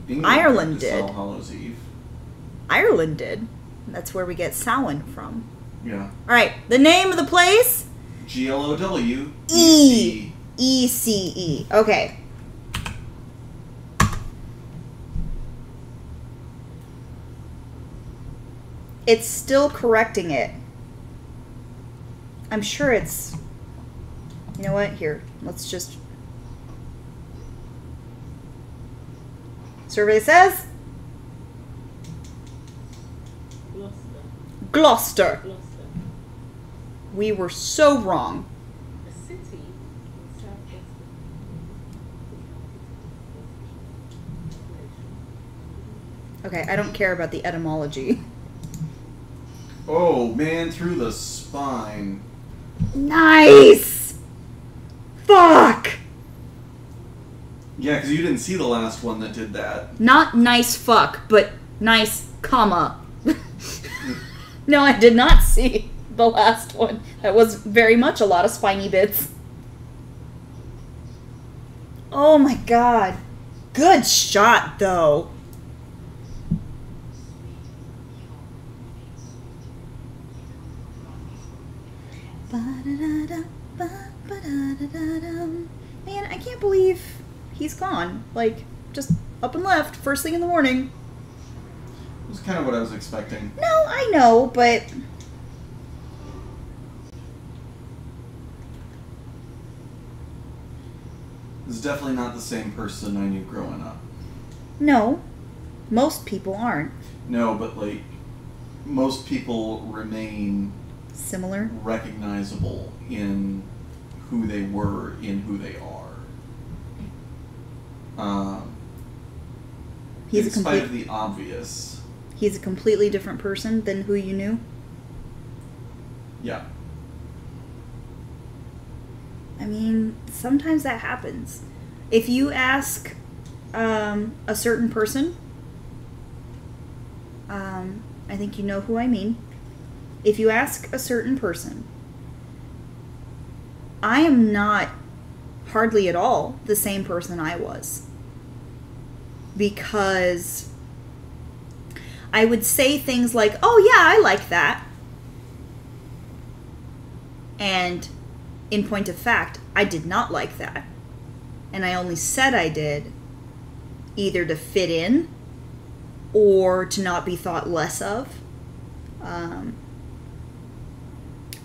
England Ireland practiced did. All Hallows Eve. Ireland did. That's where we get Samhain from. Yeah. Alright, the name of the place? G-L-O-W-E-C. E-C-E. Okay. It's still correcting it. I'm sure it's... You know what? Here, let's just... Survey says... Gloucester. We were so wrong. Okay, I don't care about the etymology. Oh, man, through the spine. Nice! Fuck! Yeah, because you didn't see the last one that did that. Not nice fuck, but nice comma. No, I did not see the last one. That was very much a lot of spiny bits. Oh my god. Good shot, though. Ba-da-da-da. believe he's gone. Like, just up and left, first thing in the morning. It was kind of what I was expecting. No, I know, but... It's definitely not the same person I knew growing up. No. Most people aren't. No, but, like, most people remain Similar. recognizable in who they were, in who they are. In spite of the obvious. He's a completely different person than who you knew? Yeah. I mean, sometimes that happens. If you ask a certain person, I think you know who I mean. If you ask a certain person, I am not hardly at all the same person I was. Because I would say things like, oh yeah, I like that. And in point of fact, I did not like that. And I only said I did either to fit in or to not be thought less of.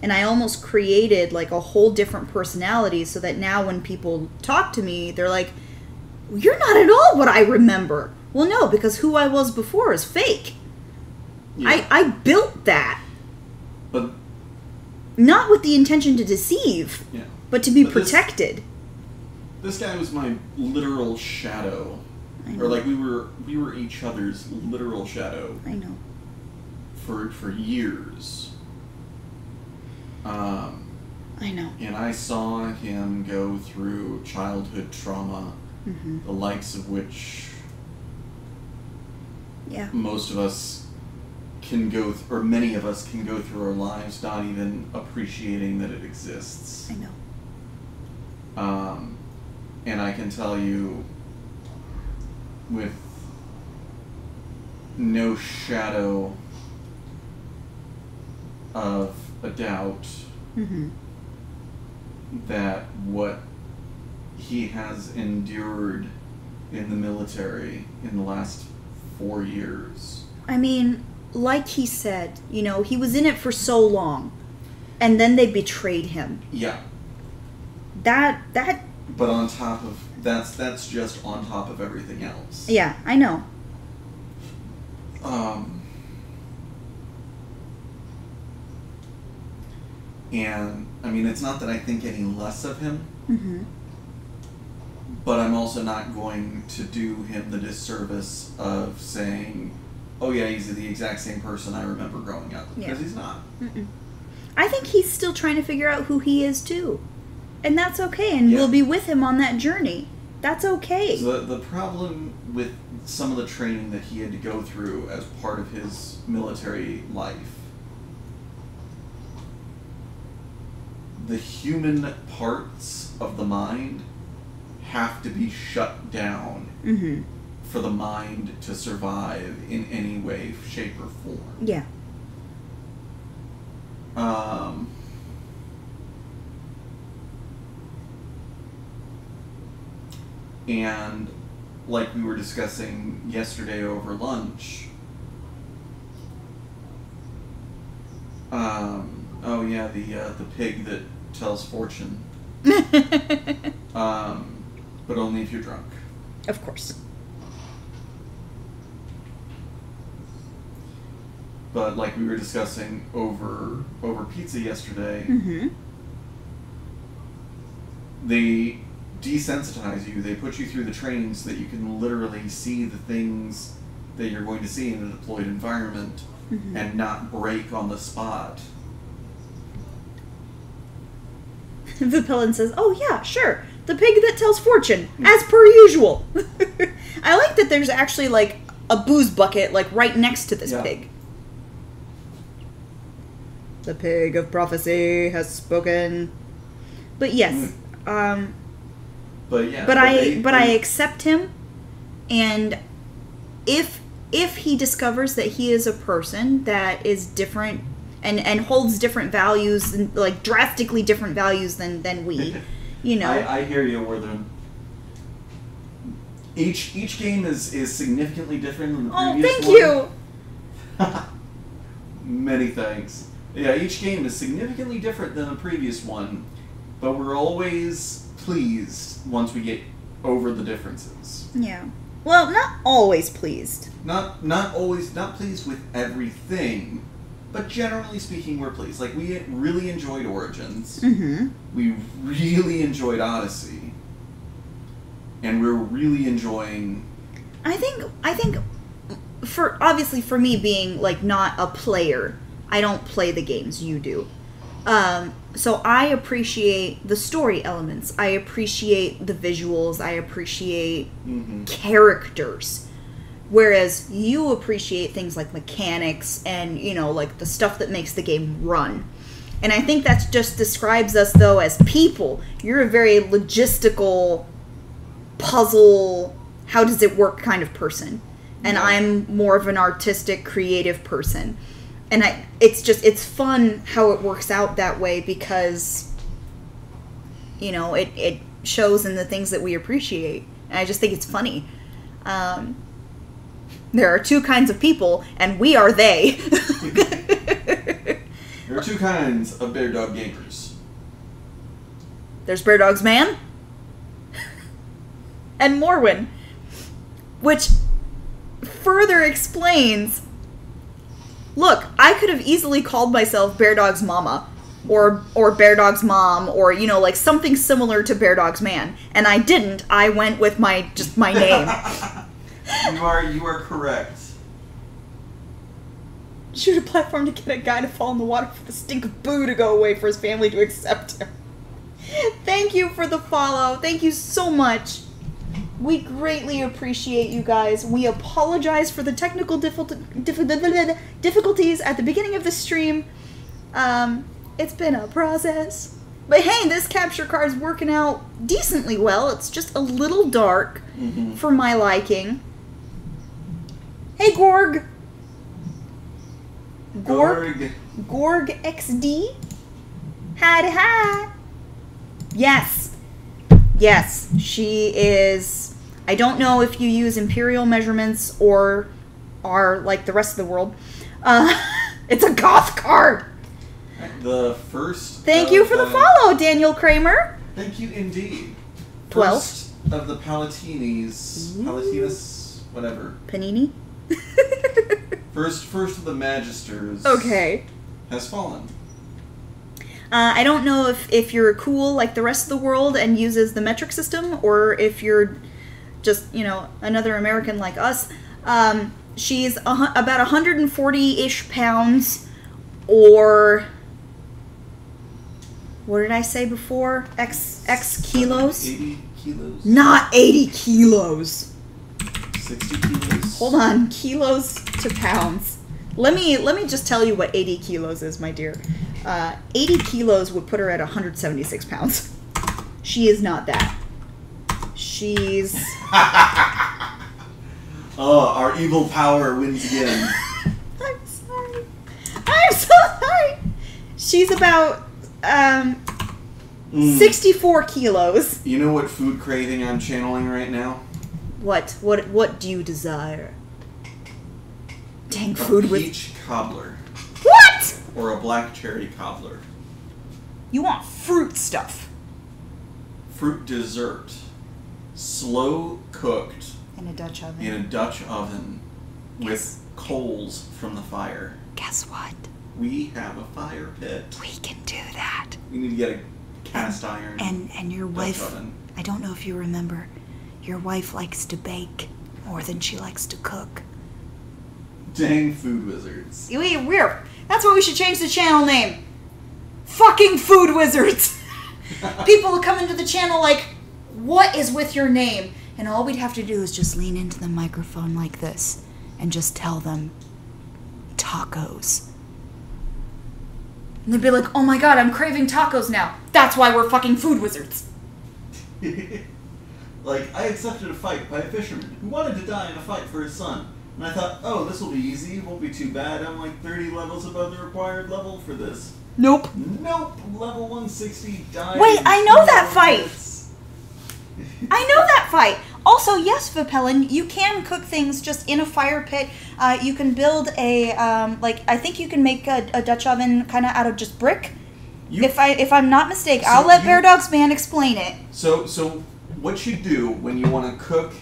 And I almost created like a whole different personality so that now when people talk to me, they're like, you're not at all what I remember. Well, no, because who I was before is fake. Yeah. I built that. But Not with the intention to deceive, yeah. but to be But protected. This guy was my literal shadow. I know. Or like we were each other's literal shadow I know. for years. I know. And I saw him go through childhood trauma, Mm-hmm. the likes of which Yeah. most of us can go, or many of us can go through our lives not even appreciating that it exists. I know. And I can tell you with no shadow of a doubt Mm-hmm. that what he has endured in the military in the last 4 years. I mean, like he said, you know, he was in it for so long, and then they betrayed him. Yeah. That. But on top of that's just on top of everything else. Yeah, I know. And I mean, it's not that I think any less of him, Mm-hmm. but I'm also not going to do him the disservice of saying, oh yeah, he's the exact same person I remember growing up. Because he's not. Mm-mm. I think he's still trying to figure out who he is too. And that's okay, and Yeah. we'll be with him on that journey. That's okay. So the problem with some of the training that he had to go through as part of his military life, the human parts of the mind have to be shut down Mm-hmm. for the mind to survive in any way, shape, or form. Yeah. And like we were discussing yesterday over lunch, oh yeah, the pig that tells fortune, but only if you're drunk. Of course. But like we were discussing over pizza yesterday, Mm-hmm. they desensitize you. They put you through the training so that you can literally see the things that you're going to see in a deployed environment Mm-hmm. and not break on the spot. The Villain says, oh yeah, sure. The pig that tells fortune, as per usual. I like that there's actually like a booze bucket like right next to this Yeah. pig. The pig of prophecy has spoken. But yes, But yeah. but I they- accept him, and if he discovers that he is a person that is different and holds different values, and like drastically different values than we, you know. I hear you, Worthern. Each game is significantly different than the Oh, previous thank one. you. Many thanks. Yeah, each game is significantly different than the previous one, but we're always pleased once we get over the differences. Yeah. Well, not always pleased. Not pleased with everything, but generally speaking, we're pleased. Like, we really enjoyed Origins. Mm-hmm. We really enjoyed Odyssey. And we're really enjoying... I think for me being, like, not a player, I don't play the games, you do. So I appreciate the story elements. I appreciate the visuals. I appreciate characters. Whereas you appreciate things like mechanics and, you know, like the stuff that makes the game run. And I think that just describes us, though, as people. You're a very logistical, puzzle, how does it work kind of person. And I'm more of an artistic, creative person. And it's fun how it works out that way because, you know, it shows in the things that we appreciate. And I just think it's funny. There are two kinds of people, and we are they. There are two kinds of Bear Dog gamers. There's Bear Dog's Man and Morwen, which further explains... Look, I could have easily called myself Bear Dog's Mama, or Bear Dog's Mom, or, you know, like something similar to Bear Dog's Man, and I didn't. I went with my name. You are correct. Shoot a platform to get a guy to fall in the water for the stink of boo to go away for his family to accept him. Thank you for the follow. Thank you so much. We greatly appreciate you guys. We apologize for the technical difficulties at the beginning of the stream. It's been a process. But hey, this capture card's working out decently well. It's just a little dark for my liking. Hey, Gorg. Gorg XD. Hi. Yes. Yes, she is... I don't know if you use imperial measurements or are like the rest of the world. It's a goth card! The first... Thank you for the follow, Daniel Kramer. Thank you indeed. 12. First of the Palatinis... Palatinas... whatever. Panini? First of the Magisters... Okay. has fallen. I don't know if you're cool like the rest of the world and uses the metric system, or if you're just, you know, another American like us. She's about 140-ish pounds, or... What did I say before? X kilos? 80 kilos? Not 80 kilos. 60 kilos? Hold on. Kilos to pounds. Let me just tell you what 80 kilos is, my dear. 80 kilos would put her at 176 pounds. She is not that. She's... Oh, our evil power wins again. I'm sorry. I'm so sorry. She's about 64 kilos. You know what food craving I'm channeling right now? What do you desire? Dang, A food with... peach cobbler. What? Or a black cherry cobbler. You want fruit stuff. Fruit dessert. Slow cooked In a Dutch oven. in a Dutch oven with coals from the fire. Guess what? We have a fire pit. We can do that. We need to get a cast iron And your Dutch wife, oven. I don't know if you remember, your wife likes to bake more than she likes to cook. Dang food wizards. We're... That's why we should change the channel name. Fucking Food Wizards. People will come into the channel like, what is with your name? And all we'd have to do is just lean into the microphone like this and just tell them, tacos. And they'd be like, oh my god, I'm craving tacos now. That's why we're fucking Food Wizards. Like, I accepted a fight by a fisherman who wanted to die in a fight for his son. And I thought, oh, this will be easy. It won't be too bad. I'm like 30 levels above the required level for this. Nope. Nope. Level 160 died. Wait, in I know 2 that fight. minutes. I know that fight. Also, yes, Vipellin, you can cook things just in a fire pit. You can build a, I think you can make a Dutch oven kind of out of just brick. If I'm not mistaken, I'll let Paradox Man explain it. So what you do when you want to cook,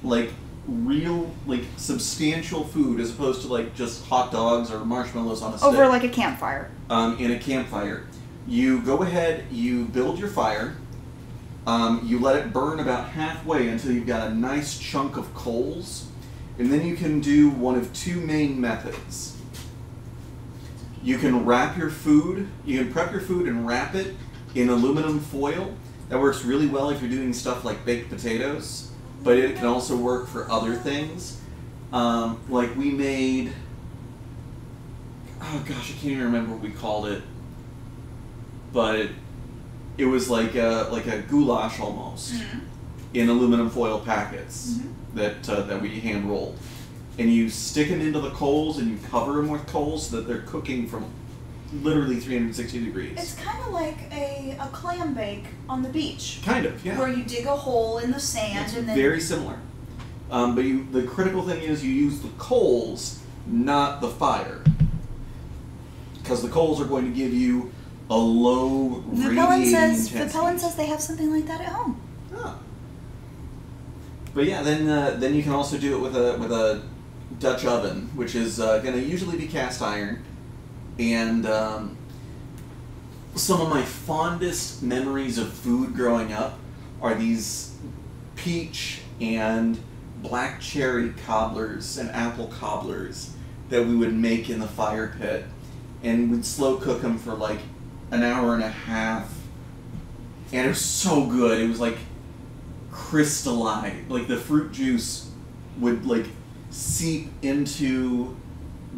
like, real, like, substantial food as opposed to, like, just hot dogs or marshmallows on a stick. Over, like, a campfire. In a campfire. You go ahead, you build your fire, you let it burn about halfway until you've got a nice chunk of coals, and then you can do one of two main methods. You can wrap your food, you can prep your food and wrap it in aluminum foil. That works really well if you're doing stuff like baked potatoes, but it can also work for other things. Like we made, oh gosh, I can't even remember what we called it, but it was like a goulash almost, in aluminum foil packets that we hand rolled. And you stick them into the coals and you cover them with coals so that they're cooking from literally 360 degrees. It's kind of like a clam bake on the beach. Kind of, yeah. Where you dig a hole in the sand It's and then... very similar. But the critical thing is you use the coals, not the fire. Because the coals are going to give you a low radiating intensity. Vipellin says they have something like that at home. Oh. But yeah, then you can also do it with a Dutch oven, which is going to usually be cast iron. And some of my fondest memories of food growing up are these peach and black cherry cobblers and apple cobblers that we would make in the fire pit. And we'd slow cook them for like an hour and a half. And it was so good. It was like crystallized. Like the fruit juice would like seep into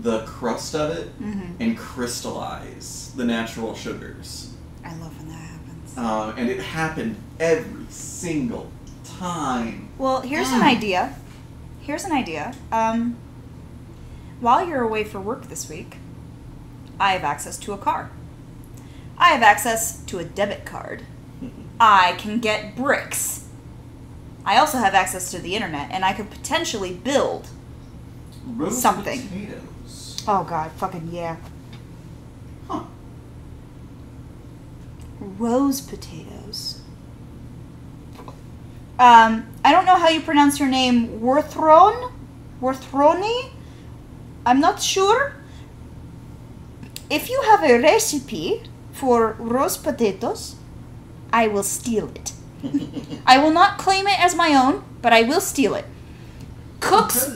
the crust of it and crystallize the natural sugars. I love when that happens. And it happened every single time. Well, here's an idea. While you're away for work this week, I have access to a car. I have access to a debit card. I can get bricks. I also have access to the internet, and I could potentially build Roast something. Potatoes. Oh god, fucking yeah. Huh. Rose potatoes. I don't know how you pronounce your name. Worthroni? I'm not sure. If you have a recipe for roast potatoes, I will steal it. I will not claim it as my own, but I will steal it. Cooks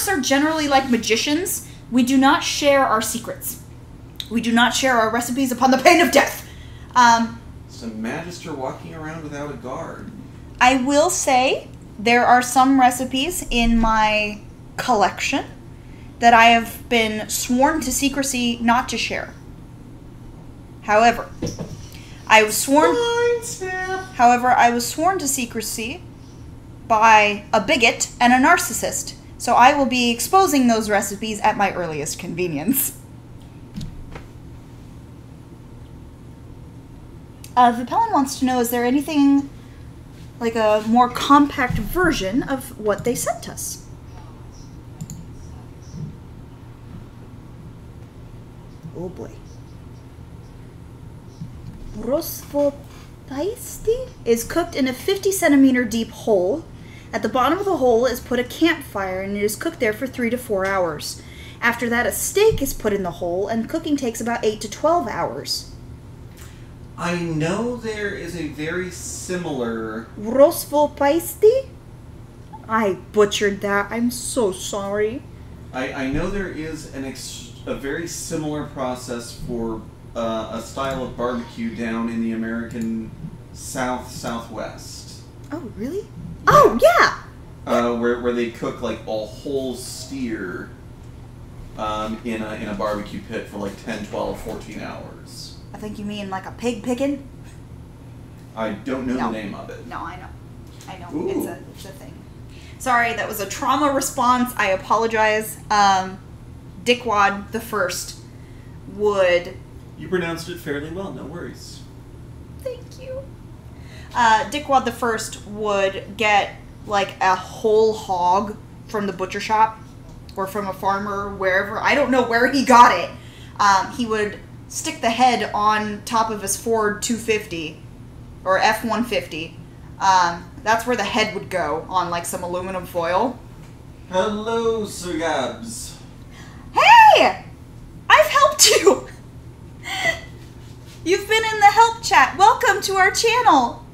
are generally like magicians. We do not share our secrets. We do not share our recipes upon the pain of death. It's a magister walking around without a guard. I will say there are some recipes in my collection that I have been sworn to secrecy not to share. However, I was sworn to secrecy by a bigot and a narcissist, so I will be exposing those recipes at my earliest convenience. Vipellin wants to know, is there anything like a more compact version of what they sent us? Oh boy. Rosvopaisti is cooked in a 50 centimeter deep hole. At the bottom of the hole is put a campfire and it is cooked there for 3 to 4 hours. After that, a steak is put in the hole and cooking takes about 8 to 12 hours. I know there is a very similar... Rosvopaisti? I butchered that. I'm so sorry. I know there is a very similar process for a style of barbecue down in the American southwest. Oh, really? Oh, yeah! Where they cook like a whole steer in a barbecue pit for like 10, 12, 14 hours. I think you mean like a pig picking? I don't know the name of it. No, I know. Ooh. It's a thing. Sorry, that was a trauma response. I apologize. Dickwad the First would... You pronounced it fairly well, no worries. Thank you. Dickwad the First would get like a whole hog from the butcher shop or from a farmer, wherever. I don't know where he got it. He would stick the head on top of his Ford 250 or F-150. That's where the head would go, on like some aluminum foil. Hello, Sir Gabs. Hey! I've helped you! You've been in the help chat. Welcome to our channel.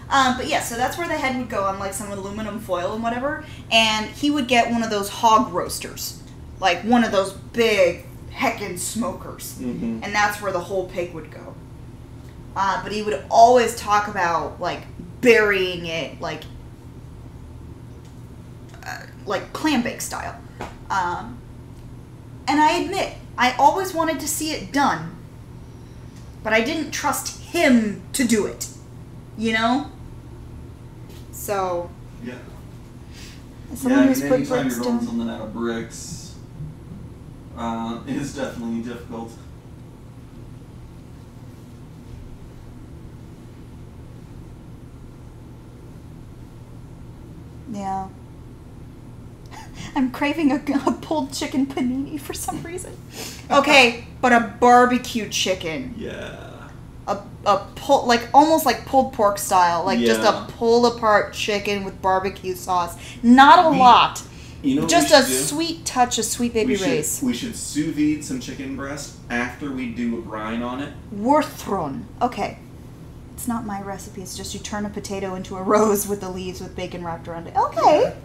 But yeah, so that's where the head would go, on like some aluminum foil and whatever. And he would get one of those hog roasters. Like one of those big heckin' smokers. Mm-hmm. And that's where the whole pig would go. But he would always talk about like burying it like clam bake style. And I admit, I always wanted to see it done. But I didn't trust him to do it. You know? So. Yeah. Someone who's put anytime bricks you're rolling down. something out of bricks is definitely difficult. Yeah. I'm craving a pulled chicken panini for some reason. Okay, but a barbecue chicken. Yeah. A pull, like almost like pulled pork style, like just Yeah. a pulled apart chicken with barbecue sauce. Not a lot. You know what Just we a should do? sweet touch of Sweet Baby Ray's. We should sous vide some chicken breast after we do a brine on it. Wurthron. Okay. It's not my recipe. It's just you turn a potato into a rose with the leaves with bacon wrapped around it. Okay.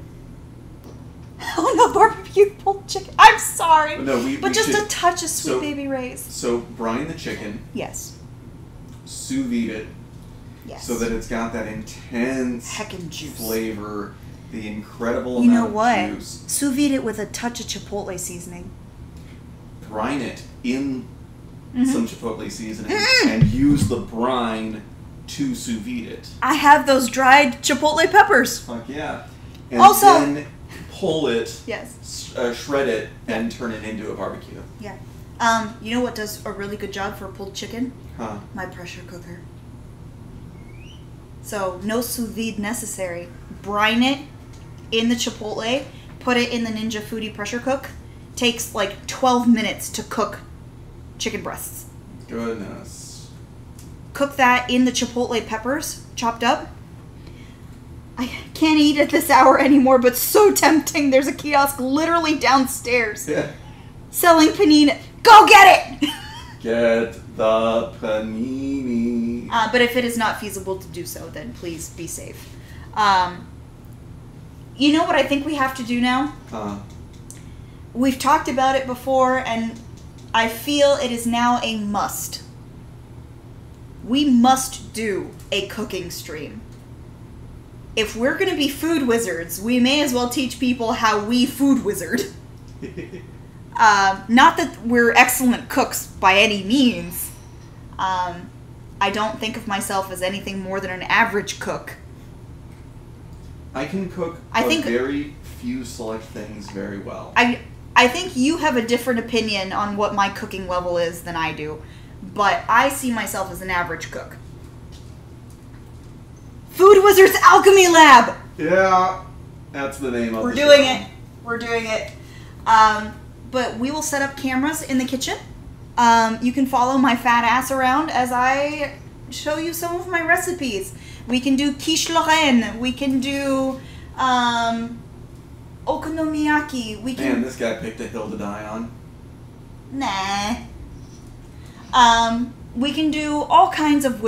Oh no, barbecue pulled chicken. I'm sorry. But no, But we just should, a touch of Sweet so- Baby Ray's. So brine the chicken, Yes. sous vide it, Yes. so that it's got that intense heckin' juice. flavor, the incredible You know amount what? of juice. Sous vide it with a touch of chipotle seasoning. Brine it in Mhm. some chipotle seasoning and use the brine to sous vide it. I have those dried chipotle peppers. Fuck yeah. And Also- then pull it, Yes. shred it, and turn it into a barbecue. Yeah. You know what does a really good job for pulled chicken? Huh. My pressure cooker. So no sous vide necessary. Brine it in the chipotle. Put it in the Ninja Foodie pressure cook. Takes like 12 minutes to cook chicken breasts. Goodness. Cook that in the chipotle peppers, chopped up. I can't eat at this hour anymore, but so tempting. There's a kiosk literally downstairs Yeah. selling panini. Go get it! Get the panini. But if it is not feasible to do so, then please be safe. You know what I think we have to do now? We've talked about it before, and I feel it is now a must. We must do a cooking stream. If we're going to be food wizards, we may as well teach people how we food wizard. Not that we're excellent cooks by any means. I don't think of myself as anything more than an average cook. I can cook very few select things very well. I think you have a different opinion on what my cooking level is than I do, but I see myself as an average cook. Food Wizards Alchemy Lab! Yeah, that's the name of We're the doing show. it. We're doing it. But we will set up cameras in the kitchen. You can follow my fat ass around as I show you some of my recipes. We can do quiche Lorraine. We can do okonomiyaki. We can. Man, this guy picked a hill to die on. Nah. We can do all kinds of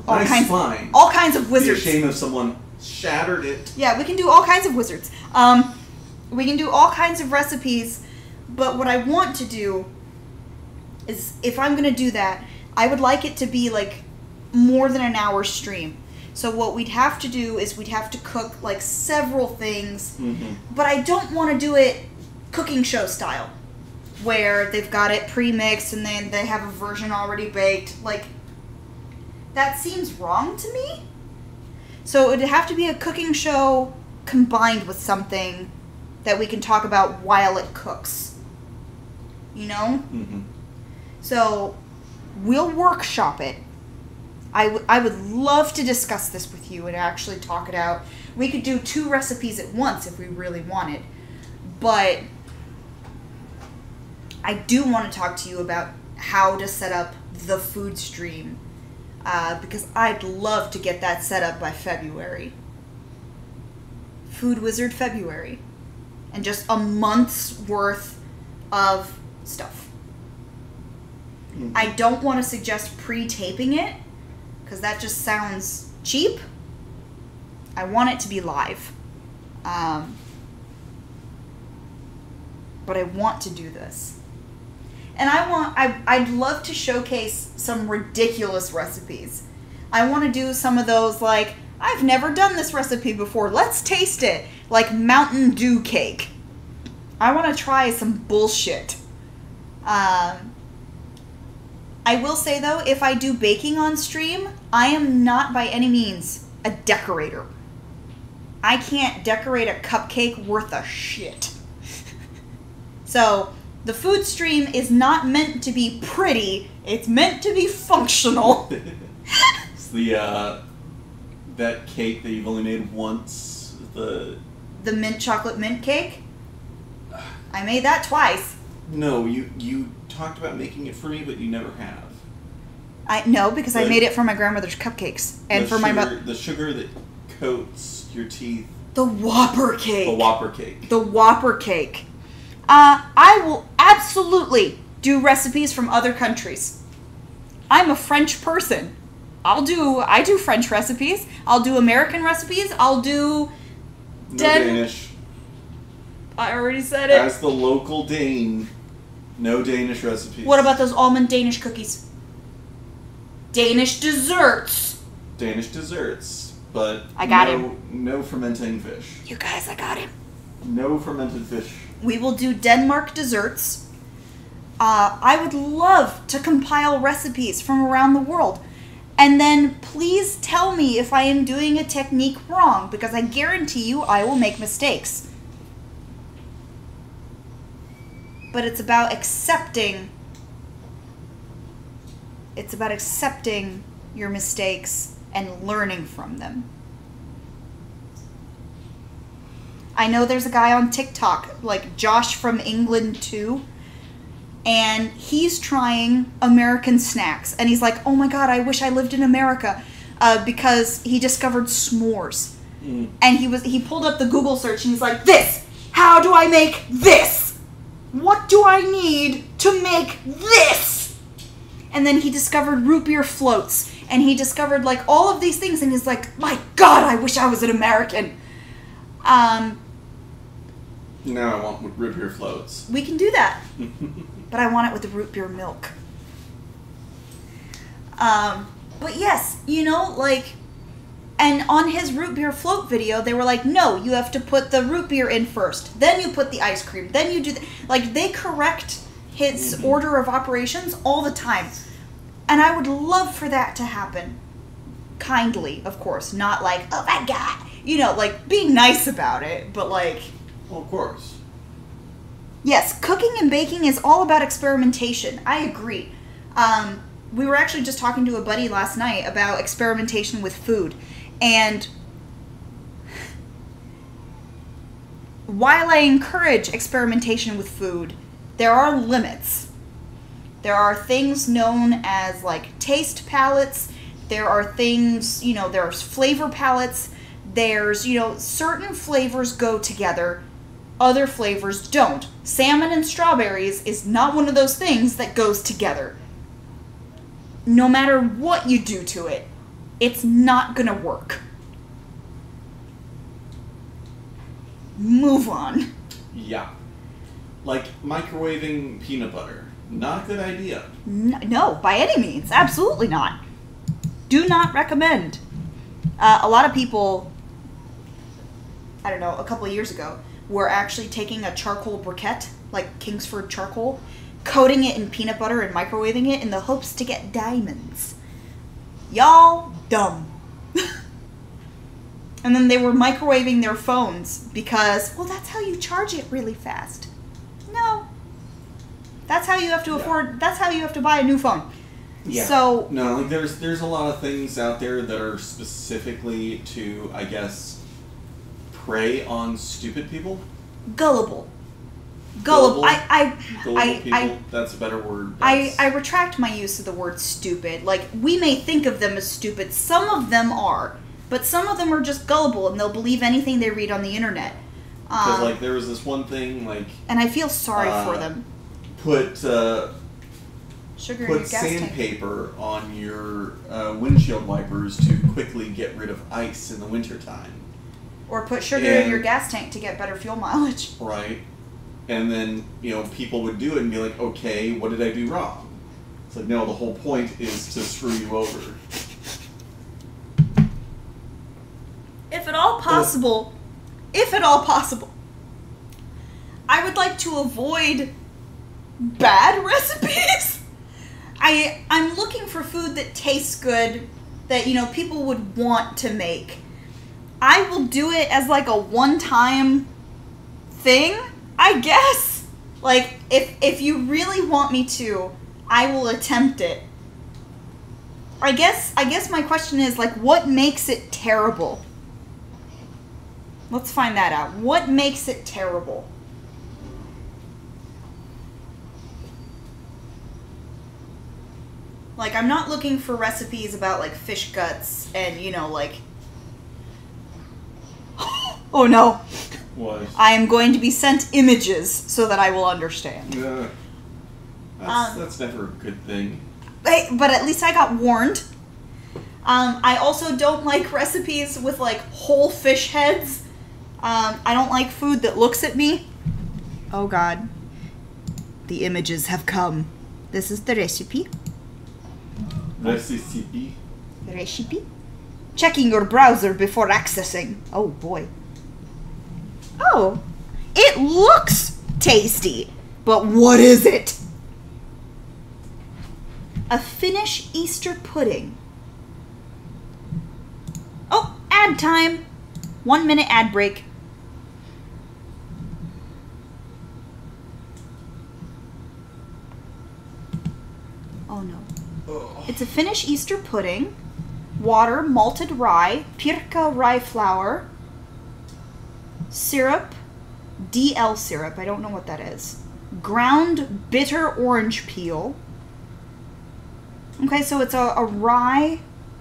all kinds of wizards. Be ashamed if someone shattered it. Yeah, we can do all kinds of wizards. We can do all kinds of recipes, but what I want to do is, if I'm gonna do that, I would like it to be like more than an hour stream. So what we'd have to do is we'd have to cook like several things, but I don't want to do it cooking show style, where they've got it pre-mixed and then they have a version already baked. Like, that seems wrong to me. So it would have to be a cooking show combined with something that we can talk about while it cooks. You know? So we'll workshop it. I would love to discuss this with you and actually talk it out. We could do 2 recipes at once if we really wanted. But I do want to talk to you about how to set up the food stream. Because I'd love to get that set up by February. Food Wizard February. And just a month's worth of stuff. Mm-hmm. I don't want to suggest pre-taping it, because that just sounds cheap. I want it to be live. But I want to do this. And I'd love to showcase some ridiculous recipes. I want to do some of those, like, I've never done this recipe before. Let's taste it. Like Mountain Dew cake. I want to try some bullshit. I will say, though, if I do baking on stream, I am not by any means a decorator. I can't decorate a cupcake worth a shit. So, the food stream is not meant to be pretty. It's meant to be functional. It's the, that cake that you've only made once. The mint chocolate mint cake? I made that twice. No, you talked about making it for me, but you never have. No, because I made it for my grandmother's cupcakes. And for my mother. The sugar that coats your teeth. The Whopper cake. The Whopper cake. The Whopper cake. I will absolutely do recipes from other countries. I'm a French person. I do French recipes. I'll do American recipes. I'll do Danish. I already said it. As the local Dane, no Danish recipes. What about those almond Danish cookies? Danish desserts. Danish desserts, but I got him. No fermenting fish. You guys, I got him. No fermented fish. We will do Denmark desserts. I would love to compile recipes from around the world. And then please tell me if I am doing a technique wrong, because I guarantee you I will make mistakes. But it's about accepting. It's about accepting your mistakes and learning from them. I know there's a guy on TikTok, like Josh from England too, and he's trying American snacks. And he's like, oh my god, I wish I lived in America, because he discovered s'mores. And he pulled up the Google search and he's like, this! How do I make this? What do I need to make this? And then he discovered root beer floats. And he discovered, like, all of these things. And he's like, my god, I wish I was an American. Now I want root beer floats. We can do that. But I want it with the root beer milk. But yes, you know, like, and on his root beer float video, they were like, no, you have to put the root beer in first. Then you put the ice cream. Then you do like, they correct his order of operations all the time. And I would love for that to happen. Kindly, of course. Not like, oh my god. You know, like, being nice about it. But like... Well, of course. Yes, cooking and baking is all about experimentation. I agree. We were actually just talking to a buddy last night about experimentation with food. And while I encourage experimentation with food, there are limits. There are things known as, like, taste palettes. There are things, you know, there's flavor palettes. There's, you know, certain flavors go together. Other flavors don't. Salmon and strawberries is not one of those things that goes together. No matter what you do to it, it's not gonna work. Move on. Yeah. Like microwaving peanut butter. Not a good idea. No, by any means. Absolutely not. Do not recommend. A lot of people, I don't know, a couple of years ago, were actually taking a charcoal briquette, like Kingsford charcoal, coating it in peanut butter and microwaving it in the hopes to get diamonds. Y'all dumb. And then they were microwaving their phones because, well, that's how you charge it really fast. No. That's how you have to afford, that's how you have to buy a new phone. Yeah. So No, like there's a lot of things out there that are specifically to, I guess, prey on stupid people. gullible. Gullible? I Gullible people. That's a better word. I retract my use of the word stupid. Like, we may think of them as stupid. Some of them are. But some of them are just gullible and they'll believe anything they read on the internet. Because, like, there was this one thing, like... And I feel sorry for them. Put Sugar in your gas tank. sandpaper on your windshield wipers to quickly get rid of ice in the wintertime. Or put sugar in your gas tank to get better fuel mileage. Right. And then, people would do it and be like, okay, what did I do wrong? It's like, no, the whole point is to screw you over. If at all possible, I would like to avoid bad recipes. I'm looking for food that tastes good, that, people would want to make. I will do it as like a one-time thing, I guess. Like, if you really want me to, I will attempt it. I guess my question is, like, what makes it terrible? Let's find that out. What makes it terrible? Like, I'm not looking for recipes about, like, fish guts and, like... Oh, no. What? I am going to be sent images so that I will understand. That's never a good thing. But at least I got warned. I also don't like recipes with, like, whole fish heads. I don't like food that looks at me. Oh, God. The images have come. This is the recipe. Recipe? Recipe? Checking your browser before accessing. Oh, boy. Oh. It looks tasty. But what is it? A Finnish Easter pudding. Oh, ad time. 1 minute ad break. Oh no. It's a Finnish Easter pudding. Water, malted rye, pirka rye flour, syrup, DL syrup, I don't know what that is. Ground bitter orange peel. Okay, so it's a rye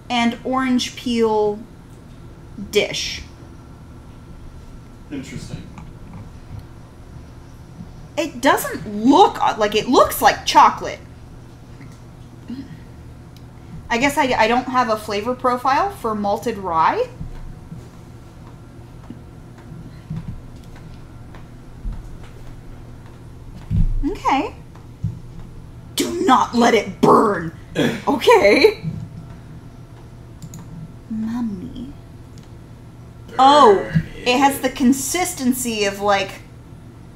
and orange peel dish. Interesting. It doesn't look like, it looks like chocolate. I guess I don't have a flavor profile for malted rye. Okay. Do not let it burn. Okay. Mummy. Oh, it has the consistency of, like,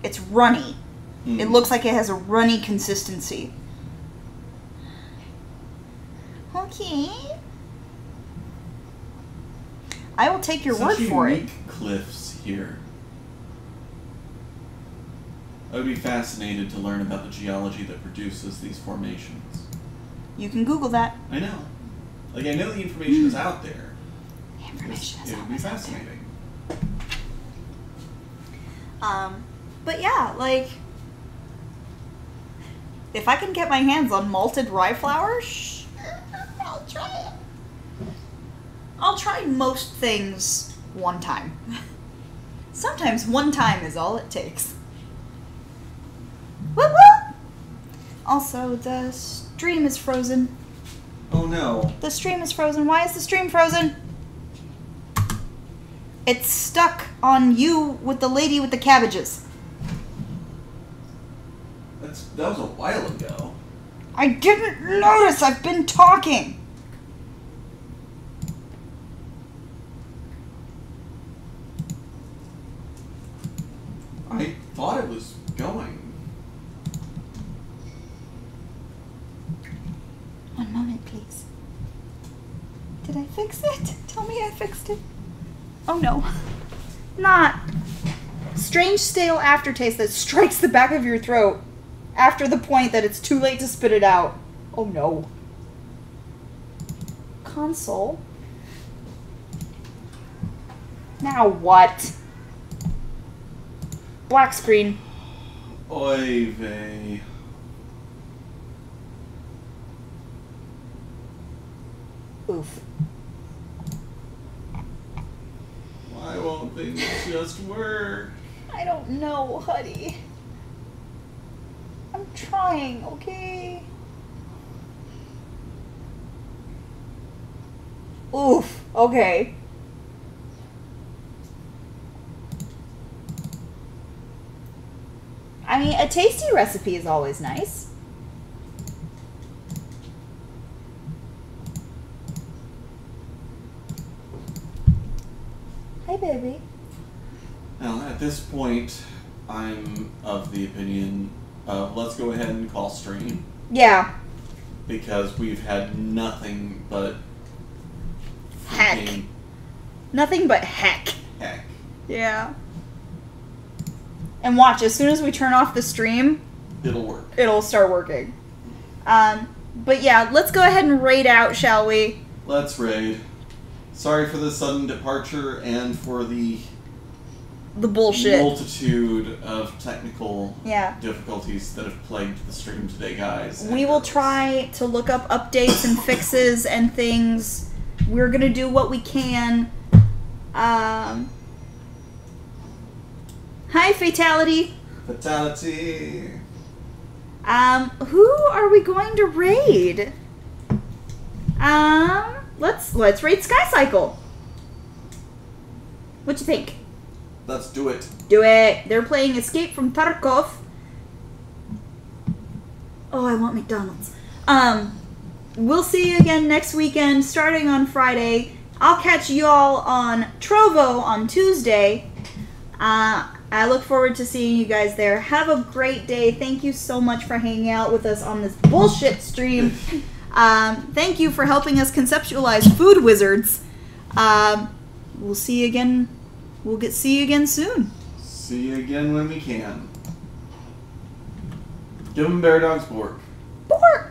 it's runny. It looks like it has a runny consistency. Okay. I will take your word for it. Cliffs here. I would be fascinated to learn about the geology that produces these formations. You can Google that. I know. Like, I know the information is out there. Information is It would be fascinating. But yeah, like, if I can get my hands on malted rye flour, I'll try it. I'll try most things one time. Sometimes one time is all it takes. Whoop whoop! Also, the stream is frozen. Oh no. The stream is frozen. Why is the stream frozen? It's stuck on you with the lady with the cabbages. That was a while ago. I didn't notice. I've been talking. I thought it was going. One moment, please. Did I fix it? Tell me I fixed it. Oh no. Not. Strange stale aftertaste that strikes the back of your throat after the point that it's too late to spit it out. Oh no. console. Now what? Black screen. Oy vey. Oof. Why won't things just work? I don't know, honey. I'm trying, okay? Oof. Okay. I mean, a tasty recipe is always nice. Hey, baby. Now, at this point, I'm of the opinion of let's go ahead and call stream. Yeah. Because we've had nothing but Heck. freaking Nothing but heck. heck. Yeah. And watch, as soon as we turn off the stream, It'll work. it'll start working. But yeah, let's go ahead and raid out, shall we? Let's raid. Sorry for the sudden departure and for the bullshit. multitude of technical Yeah. difficulties that have plagued the stream today, guys. We will try to look up updates and fixes and things. We're gonna do what we can. Hi, Fatality. Fatality. Who are we going to raid? Let's raid Sky Cycle. What you think? Let's do it. Do it. They're playing Escape from Tarkov. Oh, I want McDonald's. We'll see you again next weekend, starting on Friday. I'll catch you all on Trovo on Tuesday. I look forward to seeing you guys there. Have a great day. Thank you so much for hanging out with us on this bullshit stream. Thank you for helping us conceptualize Food Wizards. We'll see you again. See you again soon. See you again when we can. Give them Bear Dog's Bork. Bork!